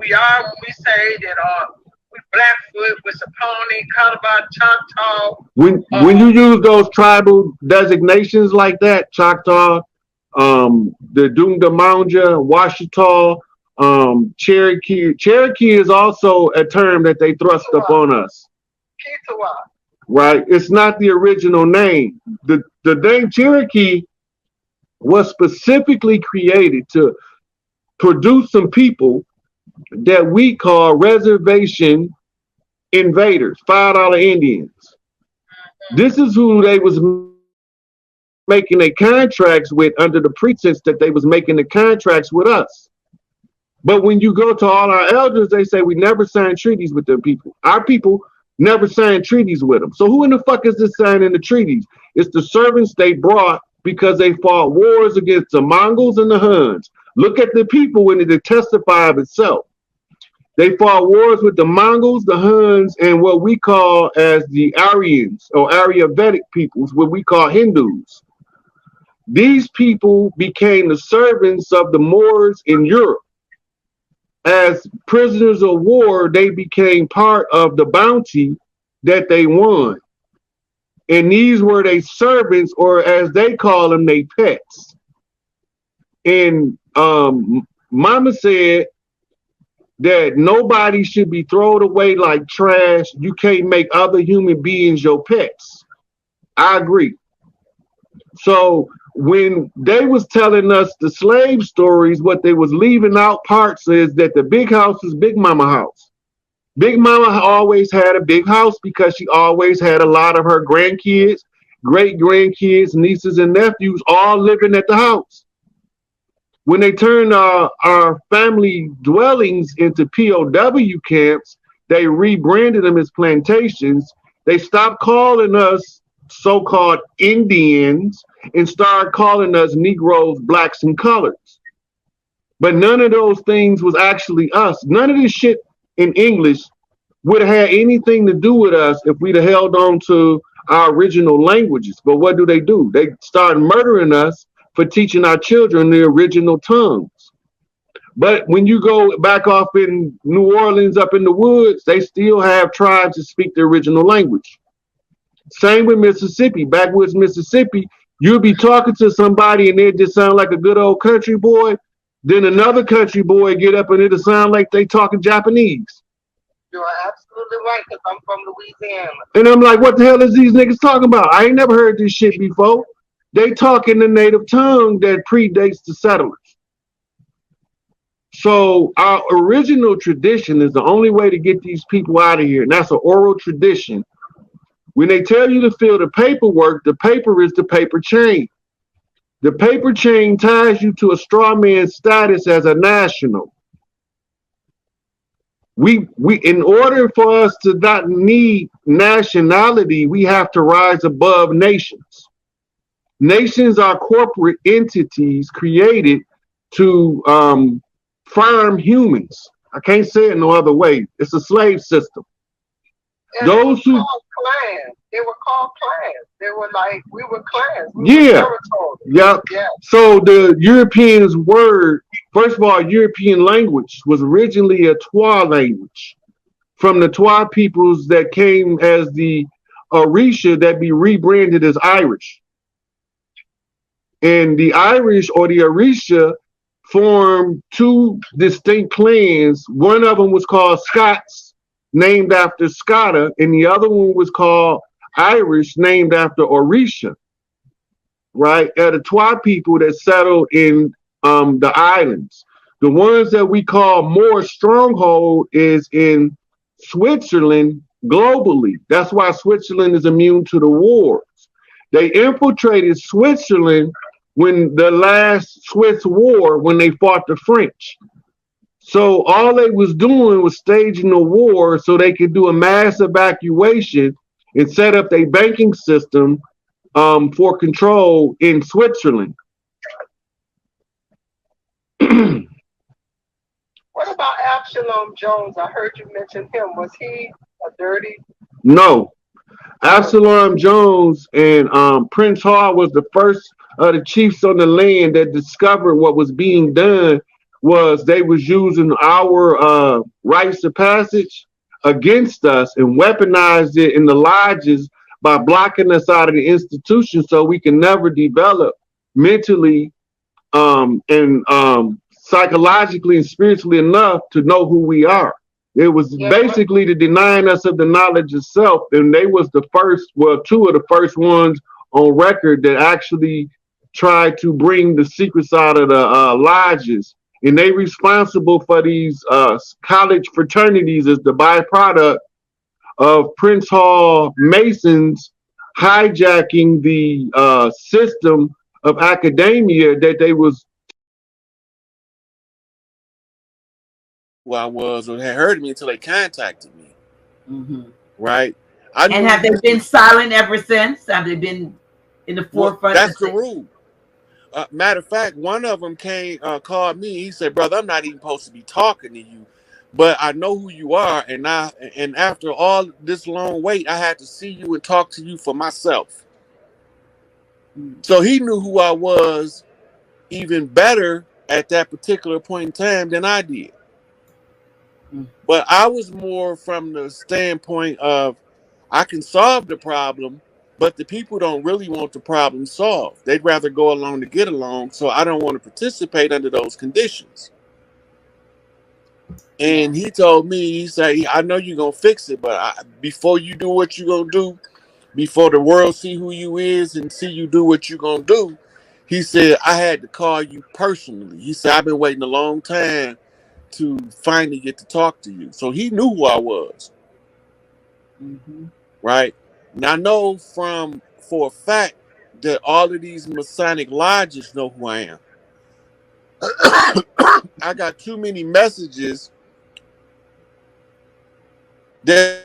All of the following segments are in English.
we are when we say that we Blackfoot, Wissaponing, Calabar, Choctaw. When you use those tribal designations like that, Choctaw, the Dungdamounja, Washita, Cherokee. Cherokee is also a term that they thrust upon us. Kitawa. Right? It's not the original name. The name Cherokee was specifically created to produce some people that we call reservation invaders, $5 Indians. This is who they was making their contracts with under the pretense that they was making the contracts with us. But when you go to all our elders, they say we never signed treaties with them people. Our people never signed treaties with them. So who in the fuck is this signing the treaties? It's the servants they brought because they fought wars against the Mongols and the Huns. Look at the people when it testify of itself. They fought wars with the Mongols, the Huns, and what we call as the Aryans or Aryavedic peoples, what we call Hindus. These people became the servants of the Moors in Europe. As prisoners of war, they became part of the bounty that they won. And these were their servants, or as they call them, they pets. And Mama said that nobody should be thrown away like trash. You can't make other human beings your pets. I agree. So when they was telling us the slave stories, what they was leaving out parts is that the big house is Big Mama house. Big Mama always had a big house because she always had a lot of her grandkids, great grandkids, nieces and nephews all living at the house. When they turned our family dwellings into POW camps, they rebranded them as plantations. They stopped calling us so-called Indians and started calling us Negroes, blacks, and colors. But none of those things was actually us. None of this shit in English would have had anything to do with us if we'd have held on to our original languages. But what do? They started murdering us for teaching our children the original tongues. But when you go back off in New Orleans, up in the woods, they still have tribes that speak the original language. Same with Mississippi, backwoods Mississippi. You'll be talking to somebody and they just sound like a good old country boy. Then another country boy get up and it'll sound like they talking Japanese. You are absolutely right, because I'm from Louisiana. And I'm like, what the hell is these niggas talking about? I ain't never heard this shit before. They talk in the native tongue that predates the settlers. So our original tradition is the only way to get these people out of here, and that's an oral tradition. When they tell you to fill the paperwork, the paper is the paper chain. The paper chain ties you to a straw man status as a national. We in order for us to not need nationality, we have to rise above nations. Nations are corporate entities created to farm humans. I can't say it no other way. It's a slave system. And those who clans, they were called clans. They were like, we were clans. Yeah. So the Europeans' word, first of all, European language was originally a Twa language from the Twa peoples that came as the Orisha that be rebranded as Irish. And the Irish or the Orisha formed two distinct clans. One of them was called Scots, named after Scotta, and the other one was called Irish, named after Orisha, right? The Twa people that settled in the islands. The ones that we call more stronghold is in Switzerland globally. That's why Switzerland is immune to the wars. They infiltrated Switzerland when the last Swiss war, when they fought the French. So all they was doing was staging a war so they could do a mass evacuation and set up a banking system for control in Switzerland. What about Absalom Jones? I heard you mention him. Was he a dirty? No. Absalom Jones and Prince Hall was the first of the chiefs on the land that discovered what was being done was they was using our rites of passage against us and weaponized it in the lodges by blocking us out of the institution so we can never develop mentally and psychologically and spiritually enough to know who we are. It was basically the denying us of the knowledge of self, and they was the first, well, two of the first ones on record that actually tried to bring the secrets out of the lodges. And they responsible for these college fraternities as the byproduct of Prince Hall Masons hijacking the system of academia that they was who I was or had heard of me until they contacted me. Mm-hmm. Right? And have they been silent ever since? Have they been in the forefront? That's the rule. Matter of fact, one of them called me. He said, "Brother, I'm not even supposed to be talking to you, but I know who you are, and after all this long wait, I had to see you and talk to you for myself." So he knew who I was even better at that particular point in time than I did. But I was more from the standpoint of I can solve the problem, but the people don't really want the problem solved. They'd rather go along to get along, so I don't want to participate under those conditions. And he told me, he said, I know you're going to fix it, but before you do what you're going to do, before the world see who you is and see you do what you're going to do, he said, I had to call you personally. He said, I've been waiting a long time to finally get to talk to you. So he knew who I was. Right? And I know for a fact that all of these Masonic Lodges know who I am. I got too many messages that's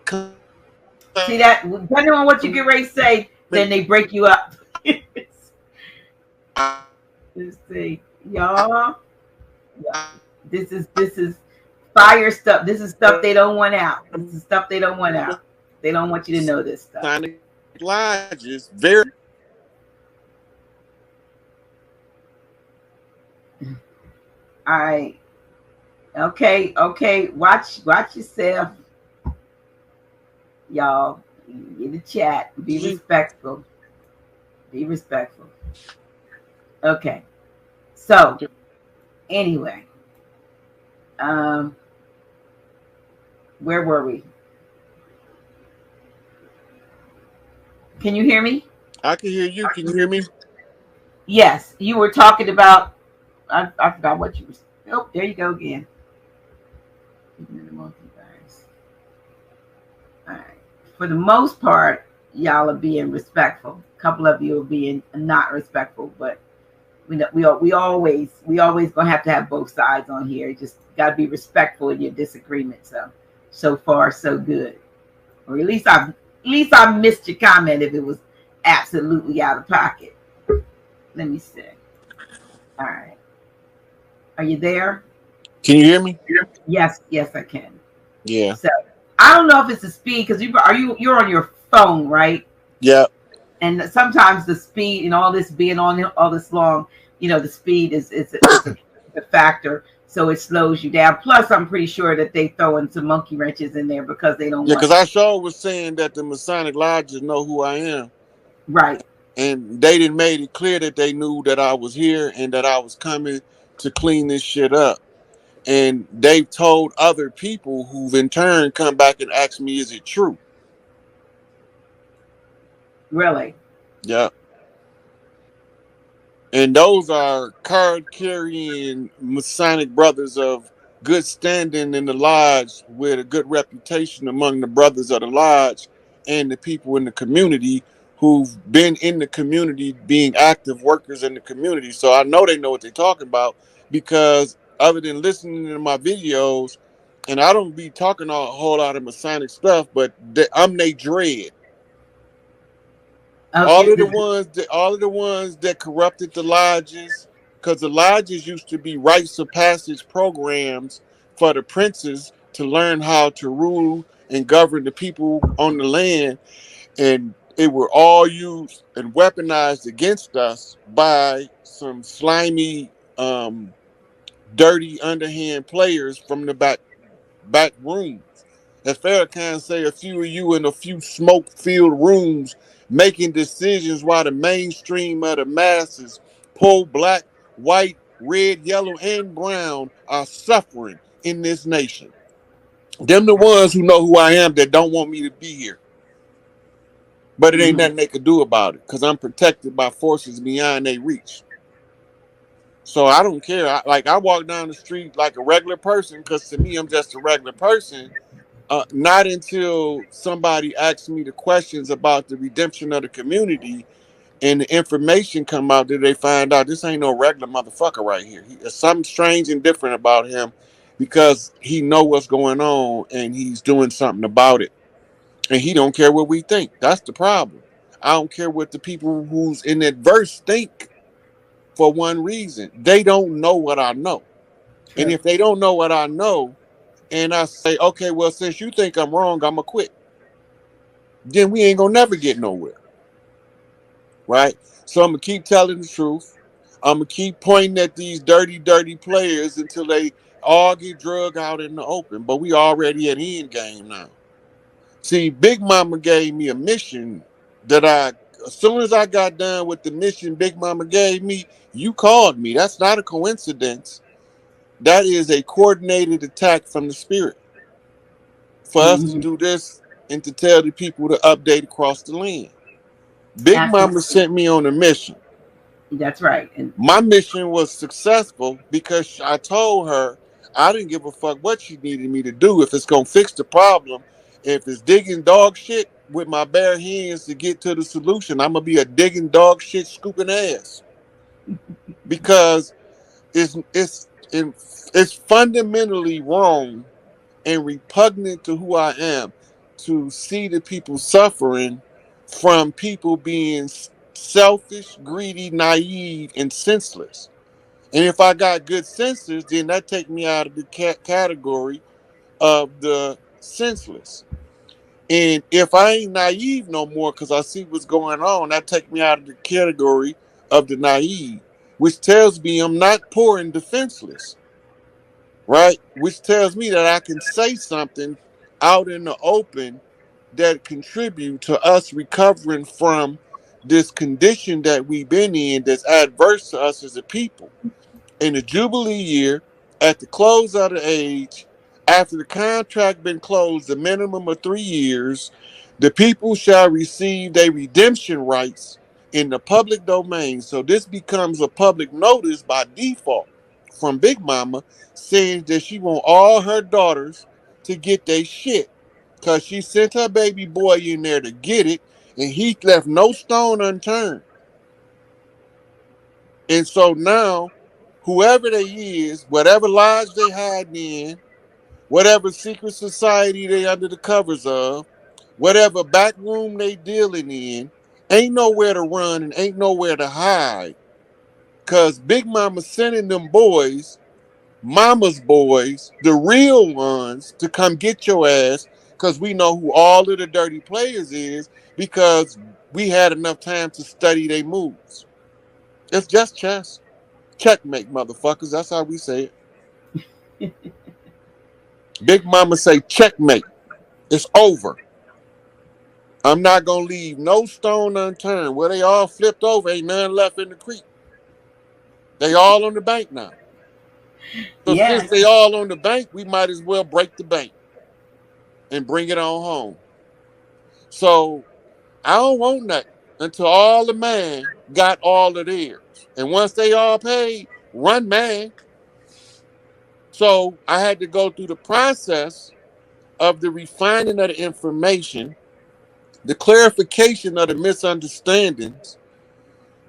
see that depending on what you get ready to say, then they break you up. Let's see, y'all. This is fire stuff. This is stuff they don't want out. This is stuff they don't want out. They don't want you to know this stuff. Masonic Lodges very. All right. Okay. Watch yourself, y'all. In the chat, be respectful. Be respectful. Okay. So, anyway, where were we? Can you hear me? I can hear you. Can you hear me? Yes, you were talking about. I forgot what you were. Oh, there you go again. All right. For the most part, y'all are being respectful. A couple of you are being not respectful, but we always gonna have to have both sides on here. You just gotta be respectful in your disagreement. So far so good. Or at least I missed your comment if it was absolutely out of pocket. Let me see. All right. Are you there? Can you hear me? Yes, I can. Yeah. So I don't know if it's the speed because you're on your phone, right? Yeah. And sometimes the speed and all this being on all this long, the speed is a factor, so it slows you down. Plus, I'm pretty sure that they throw in some monkey wrenches in there because they don't. Yeah, because I sure was saying that the Masonic Lodges know who I am. Right. And they didn't made it clear that they knew that I was here and that I was coming to clean this shit up. And they've told other people who've in turn come back and asked me, is it true? Really? Yeah. And those are card-carrying Masonic brothers of good standing in the lodge with a good reputation among the brothers of the lodge and the people in the community who've been in the community being active workers in the community. So I know they know what they're talking about because other than listening to my videos, and I don't be talking a whole lot of Masonic stuff, but I'm they dread. Okay. All of the ones that corrupted the lodges, because the lodges used to be rites of passage programs for the princes to learn how to rule and govern the people on the land, and it were all used and weaponized against us by some slimy um, dirty underhand players from the back rooms. As Farrakhan say, a few of you in a few smoke-filled rooms making decisions while the mainstream of the masses, poor, black, white, red, yellow, and brown, are suffering in this nation. Them the ones who know who I am that don't want me to be here. But it ain't nothing they could do about it because I'm protected by forces beyond their reach. So I don't care. I walk down the street like a regular person because to me, I'm just a regular person. Not until somebody asks me the questions about the redemption of the community and the information come out that they find out this ain't no regular motherfucker right here. There's something strange and different about him because he know what's going on and he's doing something about it. And he don't care what we think. That's the problem. I don't care what the people who's in adverse think for one reason. They don't know what I know. True. And if they don't know what I know, and I say, okay, well, since you think I'm wrong, I'm going to quit. Then we ain't going to never get nowhere. Right? So I'm going to keep telling the truth. I'm going to keep pointing at these dirty, dirty players until they all get drug out in the open. But we already at end game now. See, Big Mama gave me a mission that as soon as I got done with the mission Big Mama gave me, you called me. That's not a coincidence. That is a coordinated attack from the spirit for us to do this and to tell the people to update across the land. Big Mama sent me on a mission. That's right. And my mission was successful because I told her I didn't give a fuck what she needed me to do. If it's going to fix the problem, if it's digging dog shit with my bare hands to get to the solution, I'm going to be a digging dog shit scooping ass. Because it's fundamentally wrong and repugnant to who I am to see the people suffering from people being selfish, greedy, naive, and senseless. And if I got good senses, then that take me out of the category of the senseless. And if I ain't naive no more because I see what's going on, that take me out of the category of the naive, which tells me I'm not poor and defenseless. Right? Which tells me that I can say something out in the open that contribute to us recovering from this condition that we've been in that's adverse to us as a people. In the Jubilee year, at the close of the age, after the contract been closed a minimum of 3 years, the people shall receive their redemption rights in the public domain. So this becomes a public notice by default from Big Mama saying that she want all her daughters to get their shit because she sent her baby boy in there to get it and he left no stone unturned. And so now, whoever they is, whatever lodge they hiding in, whatever secret society they under the covers of, whatever back room they dealing in, ain't nowhere to run and ain't nowhere to hide. Cause Big Mama sending them boys, mama's boys, the real ones, to come get your ass, cause we know who all of the dirty players is, because we had enough time to study their moves. It's just chess. Checkmate, motherfuckers. That's how we say it. Big Mama say checkmate. It's over. I'm not going to leave no stone unturned. Where they all flipped over, ain't none left in the creek. They all on the bank now. So since they all on the bank, we might as well break the bank and bring it on home. So I don't want nothing until all the man got all of theirs. And once they all paid, run man. So I had to go through the process of the refining of the information, the clarification of the misunderstandings,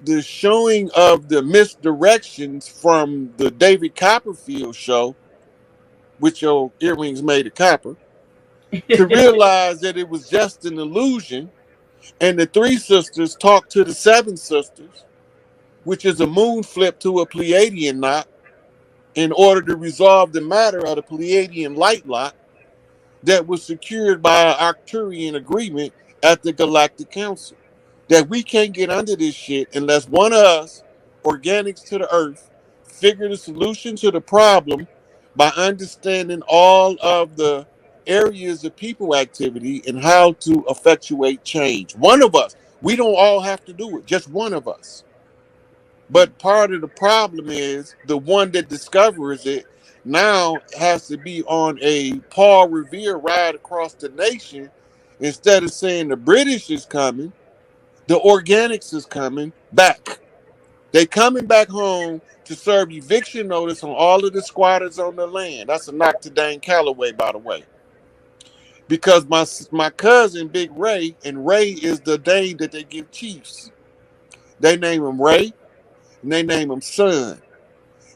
the showing of the misdirections from the David Copperfield show, which your earrings made of copper, to realize that it was just an illusion. And the three sisters talked to the seven sisters, which is a moon flip to a Pleiadian knot, in order to resolve the matter of the Pleiadian light lock that was secured by an Arcturian agreement at the Galactic Council. That we can't get under this shit unless one of us, organics to the earth, figure the solution to the problem by understanding all of the areas of people activity and how to effectuate change. One of us, we don't all have to do it, just one of us. But part of the problem is the one that discovers it now has to be on a Paul Revere ride across the nation. Instead of saying the British is coming, the organics is coming back. They coming back home to serve eviction notice on all of the squatters on the land. That's a knock to Dane Calloway, by the way. Because my cousin, Big Ray, and Ray is the name that they give chiefs. They name him Ray, and they name him Son.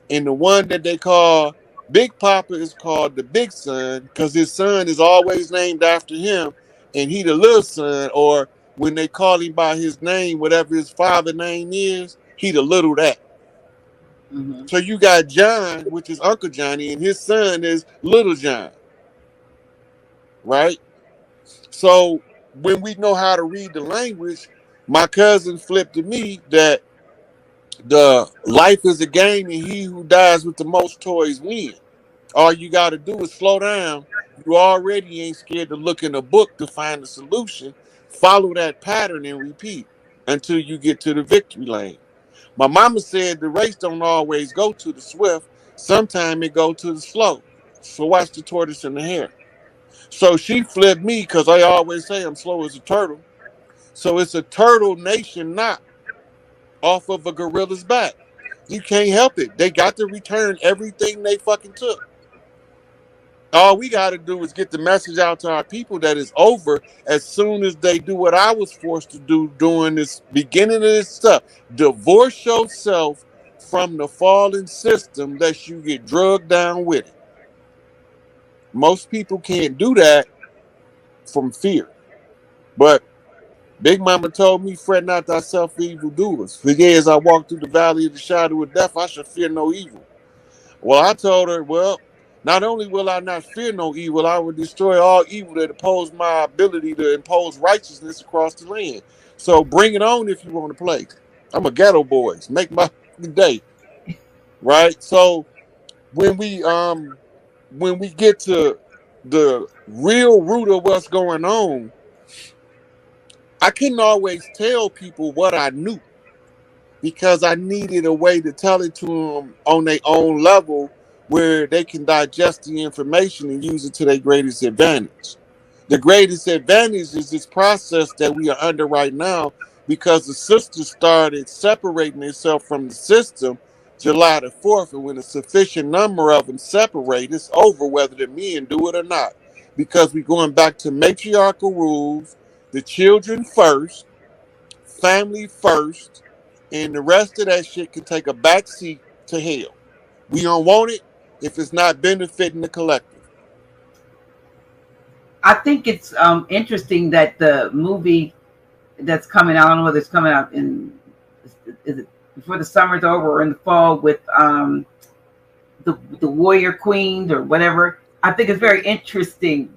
And the one that they call Big Papa is called the Big Son because his son is always named after him, and he the little son, or when they call him by his name, whatever his father name is, he the little that. Mm-hmm. So you got John, which is Uncle Johnny, and his son is Little John, right? So when we know how to read the language, my cousin flipped to me that the life is a game and he who dies with the most toys win. All you got to do is slow down. You already ain't scared to look in a book to find the solution. Follow that pattern and repeat until you get to the victory lane. My mama said the race don't always go to the swift. Sometimes it go to the slow. So watch the tortoise and the hare. So she flipped me because I always say I'm slow as a turtle. So it's a turtle nation knot off of a gorilla's back. You can't help it. They got to return everything they fucking took. All we got to do is get the message out to our people that it's over as soon as they do what I was forced to do during this beginning of this stuff. Divorce yourself from the fallen system lest you get drugged down with it. Most people can't do that from fear. But Big Mama told me, fret not thyself for evildoers. For years I walked through the valley of the shadow of death, I shall fear no evil. Well, I told her, well, not only will I not fear no evil, I will destroy all evil that oppose my ability to impose righteousness across the land. So bring it on if you want to play. I'm a ghetto boys. Make my day. Right? So when we get to the real root of what's going on, I couldn't always tell people what I knew because I needed a way to tell it to them on their own level where they can digest the information and use it to their greatest advantage. The greatest advantage is this process that we are under right now because the sisters started separating themselves from the system July the 4th, and when a sufficient number of them separate, it's over whether the men do it or not because we're going back to matriarchal rules, the children first, family first, and the rest of that shit can take a back seat to hell. We don't want it if it's not benefiting the collective. I think it's interesting that the movie that's coming out, I don't know whether it's coming out is it before the summer's over or in the fall with the Warrior Queens or whatever. I think it's very interesting.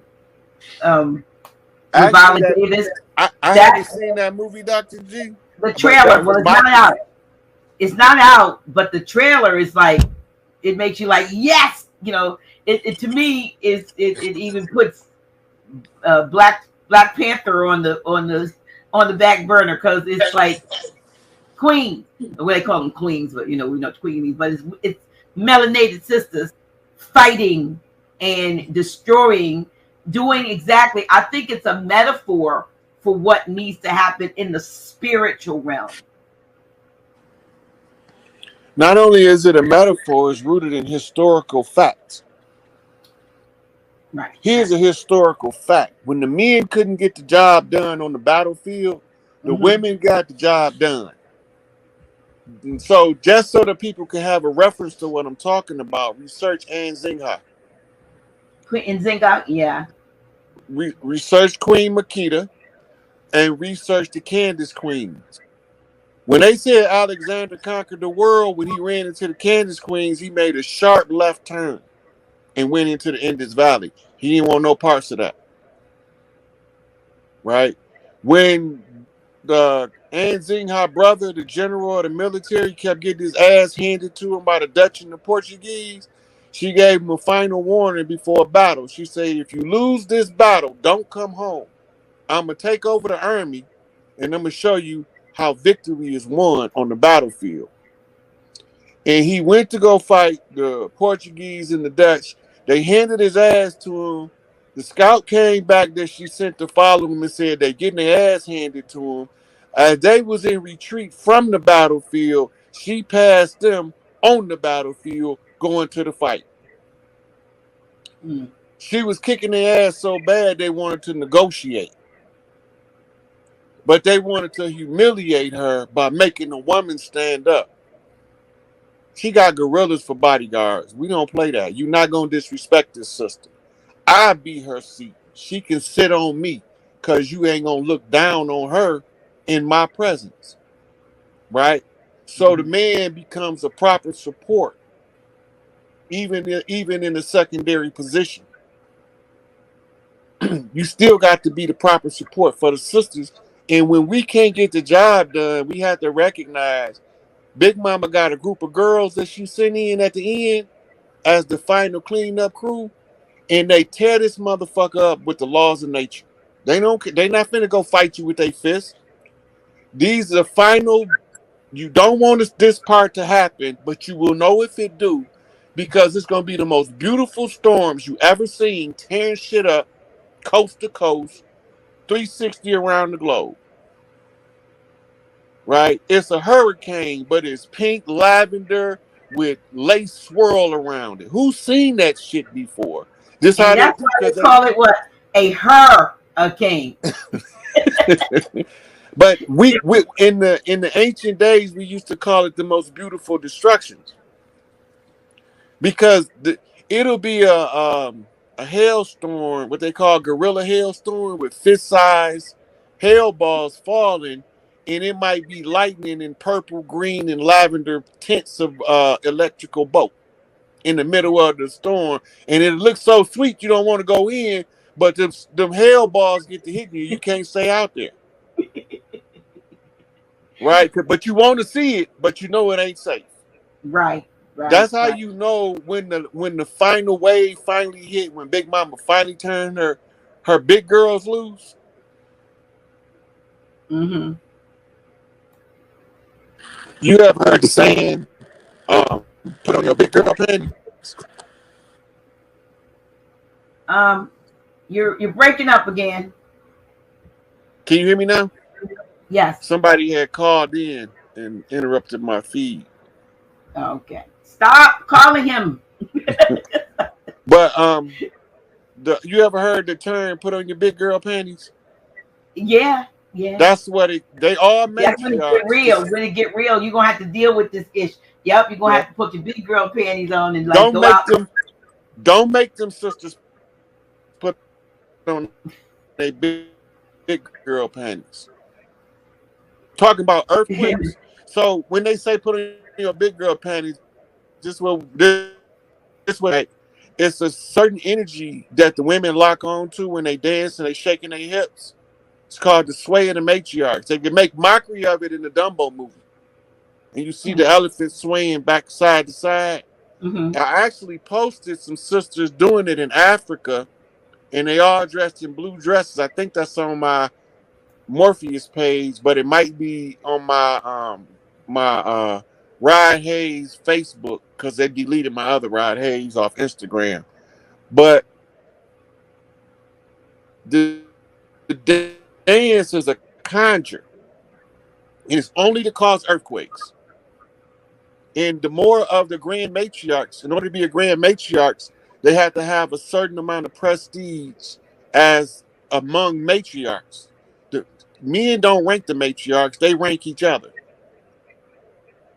Actually, Davis. I haven't seen that movie, Dr. G. The trailer, well, it's not out. It's not out, but the trailer is like, it makes you like, yes, you know. It to me is it even puts Black Panther on the back burner because it's like queen. Well, they call them queens, but you know we know what queen means. But it's melanated sisters fighting and destroying, doing exactly. I think it's a metaphor for what needs to happen in the spiritual realm. Not only is it a metaphor, it's rooted in historical facts. Right. Here's a historical fact. When the men couldn't get the job done on the battlefield, the women got the job done. And so just so that people can have a reference to what I'm talking about, research Anne Zinga. Queen Zinga, yeah. Research Queen Makita and research the Candace Queens. When they said Alexander conquered the world, when he ran into the Candace Queens, he made a sharp left turn and went into the Indus Valley. He didn't want no parts of that. Right? When the Anzing, her brother, the general of the military, kept getting his ass handed to him by the Dutch and the Portuguese. She gave him a final warning before a battle. She said, if you lose this battle, don't come home. I'm going to take over the army, and I'm going to show you how victory is won on the battlefield. And he went to go fight the Portuguese and the Dutch. They handed his ass to him. The scout came back that she sent to follow him and said they getting their ass handed to him. As they was in retreat from the battlefield, she passed them on the battlefield going to the fight. She was kicking their ass so bad they wanted to negotiate. But they wanted to humiliate her by making a woman stand up. She got gorillas for bodyguards. We don't play that. You're not going to disrespect this sister. I be her seat. She can sit on me because you ain't going to look down on her in my presence. Right? So the man becomes a proper support, even in a secondary position. You still got to be the proper support for the sisters. And when we can't get the job done, we have to recognize Big Mama got a group of girls that she sent in at the end as the final cleanup crew, and they tear this motherfucker up with the laws of nature. They not finna go fight you with their fists. These are the final. You don't want this part to happen, but you will know if it do, because it's gonna be the most beautiful storms you ever seen, tearing shit up, coast to coast, 360 around the globe. Right? It's a hurricane, but it's pink lavender with lace swirl around it. Who's seen that shit before? This and how they that's do, why they call it what? A hurricane. But we in the ancient days we used to call it the most beautiful destructions, because it'll be a hailstorm, what they call gorilla hailstorm, with fist size hail balls falling, and it might be lightning in purple, green, and lavender tints of electrical bolt in the middle of the storm, and it looks so sweet you don't want to go in, but them hail balls get to hit you, you can't stay out there. Right? But you want to see it, but you know it ain't safe. Right. That's how you know when the final wave finally hit, when Big Mama finally turned her big girls loose. Mm-hmm. You ever heard the saying, put on your big girl panties? You're breaking up again. Can you hear me now? Yes. Somebody had called in and interrupted my feed. Okay. Stop calling him. But you ever heard the term "put on your big girl panties"? Yeah. That's what they all make. That's when it get real. When it get real, you're gonna have to deal with this issue. Yep, you're gonna have to put your big girl panties on and like go out. Don't make them sisters put on their big girl panties. Talking about earthquakes. So when they say put on your big girl panties, this way, it's a certain energy that the women lock on to when they dance and they shaking their hips. It's called the sway of the matriarchs. They can make mockery of it in the Dumbo movie. And you see the elephant swaying back side to side. Mm-hmm. I actually posted some sisters doing it in Africa, and they all dressed in blue dresses. I think that's on my Morpheus page, but it might be on my Rod Hayes Facebook, because they deleted my other Rod Hayes off Instagram. But the dance is a conjure. It's only to cause earthquakes. And the more of the grand matriarchs, in order to be a grand matriarchs, they have to have a certain amount of prestige as among matriarchs. The men don't rank the matriarchs, they rank each other.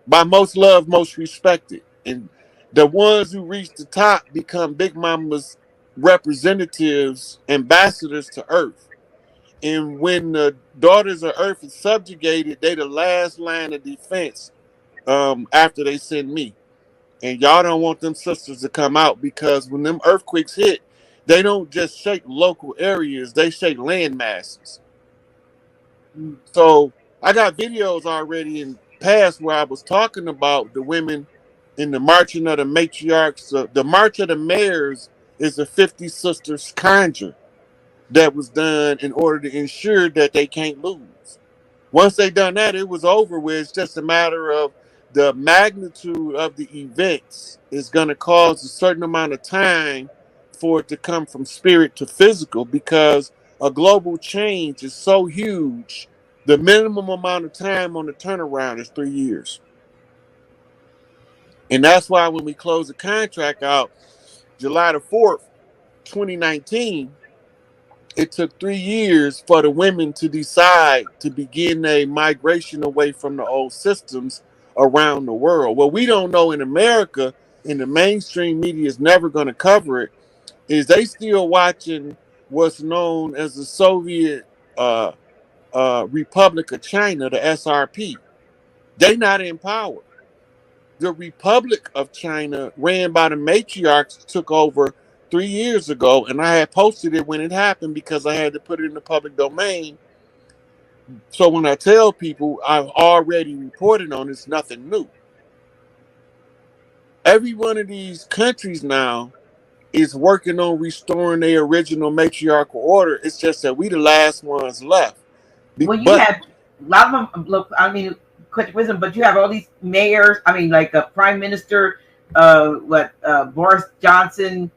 By most loved, most respected. And the ones who reach the top become Big Mama's representatives, ambassadors to Earth. And when the daughters of Earth is subjugated, they the last line of defense after they send me. And y'all don't want them sisters to come out, because when them earthquakes hit, they don't just shake local areas, they shake land masses. So I got videos already in past where I was talking about the women in the marching of the matriarchs. The March of the Mayors is a 50 Sisters conjure that was done in order to ensure that they can't lose. Once they done that, it was over with. It's just a matter of the magnitude of the events is going to cause a certain amount of time for it to come from spirit to physical, because a global change is so huge. The minimum amount of time on the turnaround is 3 years. And that's why when we close the contract out July the 4th, 2019, it took 3 years for the women to decide to begin a migration away from the old systems around the world. What we don't know in America, and the mainstream media is never going to cover it, is they still watching what's known as the Soviet uh, Republic of China, the SRP. They not in power. The Republic of China, ran by the matriarchs, took over 3 years ago, and I had posted it when it happened because I had to put it in the public domain. So when I tell people I've already reported on, it's nothing new. Every one of these countries now is working on restoring their original matriarchal order. It's just that we the last ones left. Well, you But have a lot of them. Look, I mean, quick wisdom, but you have all these mayors. I mean, like a prime minister. Boris Johnson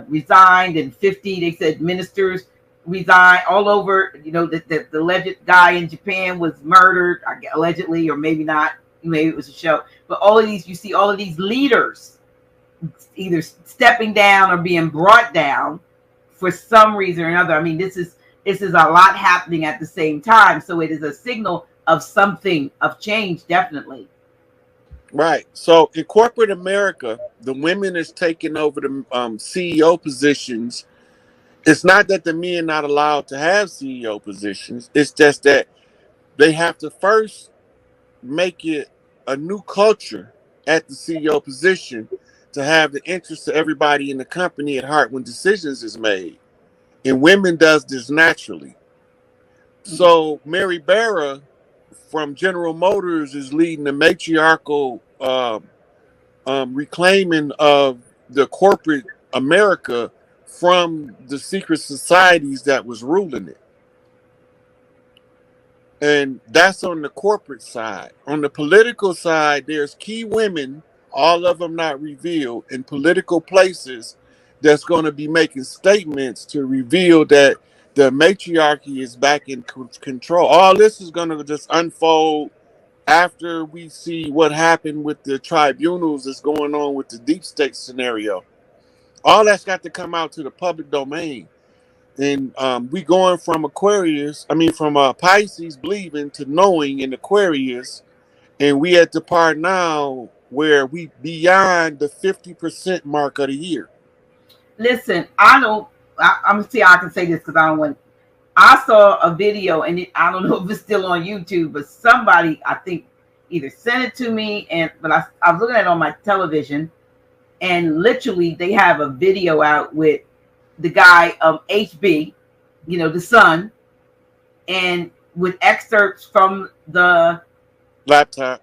resigned, and 50. They said ministers resigned all over. You know, the alleged guy in Japan was murdered, allegedly, or maybe not. Maybe it was a show. But all of these, you see, all of these leaders either stepping down or being brought down for some reason or another. I mean, this is a lot happening at the same time. So it is a signal of something, of change, definitely. right. So in corporate America, the women is taking over the CEO positions. It's not that the men not allowed to have CEO positions. It's just that they have to first make it a new culture at the CEO position to have the interest of everybody in the company at heart when decisions is made. And women does this naturally. So Mary Barra from General Motors is leading the matriarchal reclaiming of the corporate America from the secret societies that was ruling it. And that's on the corporate side. On the political side, there's key women, all of them not revealed, in political places that's going to be making statements to reveal that the matriarchy is back in control. All this is going to just unfold after we see what happened with the tribunals that's going on with the deep state scenario. All that's got to come out to the public domain. And we going from Pisces believing to knowing in Aquarius, and we at the part now where we beyond the 50% mark of the year. Listen, I'm gonna see how I can say this because I don't want. I saw a video, and I don't know if it's still on YouTube, but somebody, I think, either sent it to me, but I was looking at it on my television, and literally they have a video out with the guy HB, you know, the son, and with excerpts from the Laptop.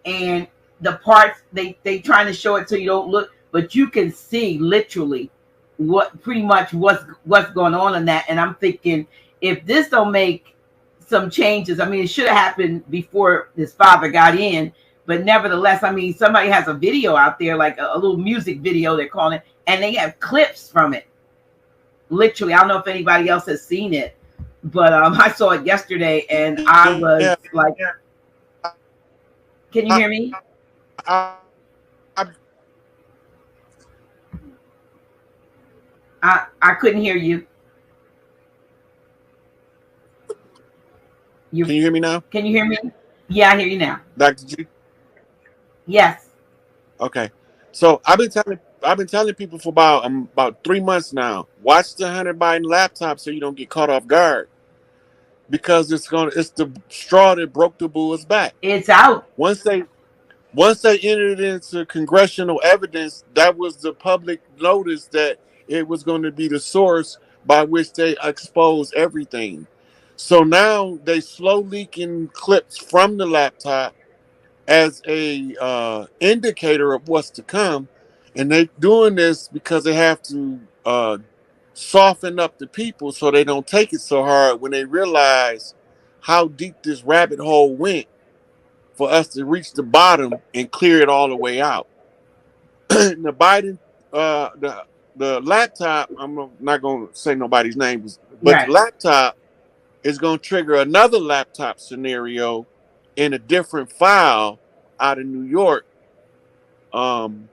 And the parts they trying to show it so you don't look, but you can see literally what's going on in that. And I'm thinking, if this don't make some changes, I mean, it should have happened before his father got in, but nevertheless, I mean, somebody has a video out there, like a little music video they're calling it, and they have clips from it. Literally, I don't know if anybody else has seen it, but I saw it yesterday, and I was like, "Can you hear me?" I couldn't hear you. Can you hear me now? Can you hear me? Yeah, I hear you now. Dr. G? Yes. Okay. So I've been telling people for about 3 months now, watch the Hunter Biden laptop so you don't get caught off guard. Because it's the straw that broke the bull's back. It's out. Once they entered into congressional evidence, that was the public notice that it was going to be the source by which they expose everything. So now they slow leaking clips from the laptop as a indicator of what's to come, and they doing this because they have to soften up the people so they don't take it so hard when they realize how deep this rabbit hole went for us to reach the bottom and clear it all the way out. The Biden, the laptop, I'm not going to say nobody's name, but the Right. laptop is going to trigger another laptop scenario in a different file out of New York, um,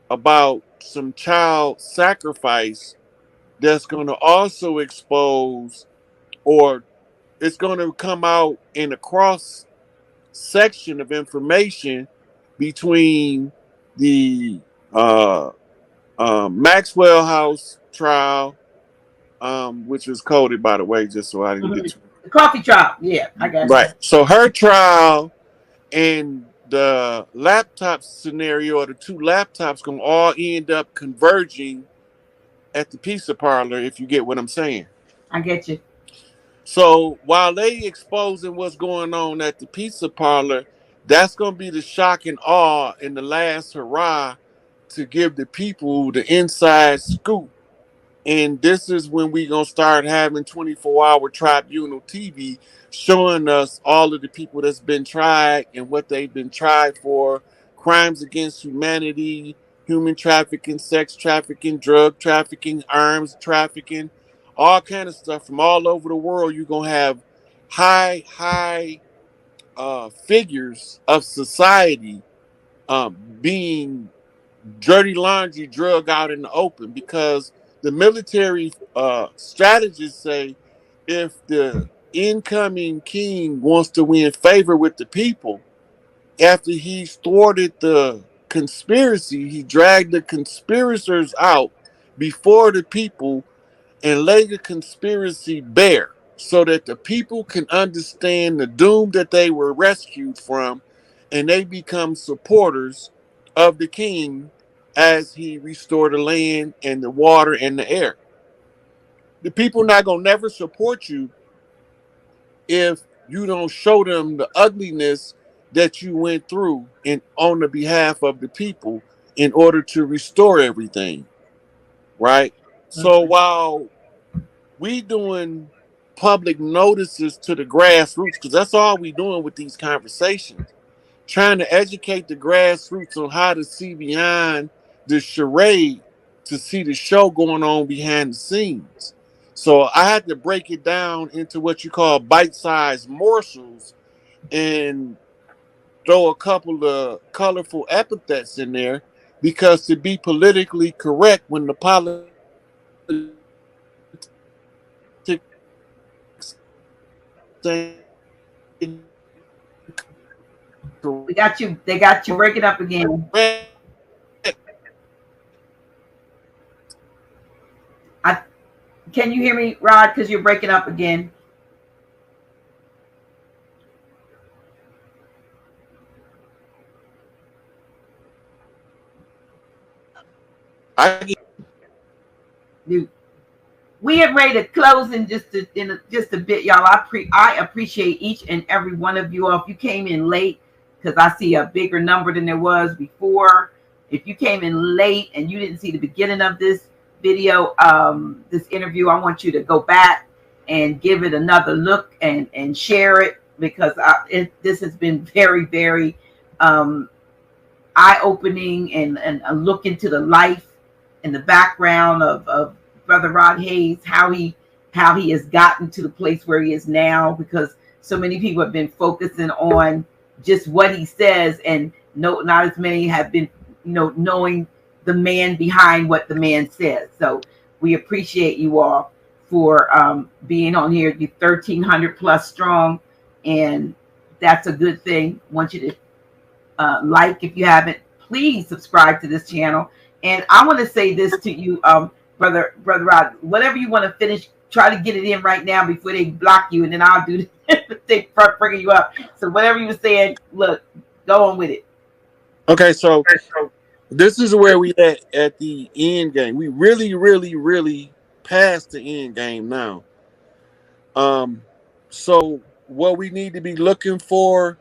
about some child sacrifice that's going to also expose, or it's going to come out in a cross section of information between the uh, Maxwell House trial, which was coded, by the way, just so I didn't get too The coffee shop. Yeah, I got you. right. So her trial and the laptop scenario, or the two laptops, gonna all end up converging at the pizza parlor, if you get what I'm saying. I get you. So while they exposing what's going on at the pizza parlor, that's gonna be the shock and awe and the last hurrah to give the people the inside scoop. And this is when we gonna start having 24-hour Tribunal TV showing us all of the people that's been tried and what they've been tried for: crimes against humanity, human trafficking, sex trafficking, drug trafficking, arms trafficking, all kind of stuff from all over the world. You're gonna have high figures of society being dirty laundry drug out in the open, because the military strategists say if the incoming king wants to win favor with the people, after he's thwarted the conspiracy, he dragged the conspirators out before the people and lay the conspiracy bare so that the people can understand the doom that they were rescued from, and they become supporters of the king as he restored the land and the water and the air. The people not gonna never support you if you don't show them the ugliness that you went through in on the behalf of the people in order to restore everything, right? So while we doing public notices to the grassroots, because that's all we doing with these conversations, trying to educate the grassroots on how to see beyond the charade, to see the show going on behind the scenes. So I had to break it down into what you call bite-sized morsels and throw a couple of colorful epithets in there, because to be politically correct when the politics We got you. They got you breaking up again. Can you hear me, Rod? Because you're breaking up again. We are ready to close in just a bit, y'all. I appreciate each and every one of you all. If you came in late, because I see a bigger number than there was before. If you came in late and you didn't see the beginning of this video, this interview, I want you to go back and give it another look and share it, because this has been very, very eye-opening and a look into the life and the background of Brother Rod Hayes, how he has gotten to the place where he is now, because so many people have been focusing on just what he says, and not as many have been, knowing the man behind what the man says. So we appreciate you all for being on here. You're 1,300 plus strong, and that's a good thing. I want you to like, if you haven't, please subscribe to this channel. And I want to say this to you, Brother Rod, whatever you want to finish, try to get it in right now before they block you, and then I'll do they bringing you up. So whatever you were saying, look, go on with it. Okay, so this is where we at the end game. We really, really, really past the end game now. So what we need to be looking for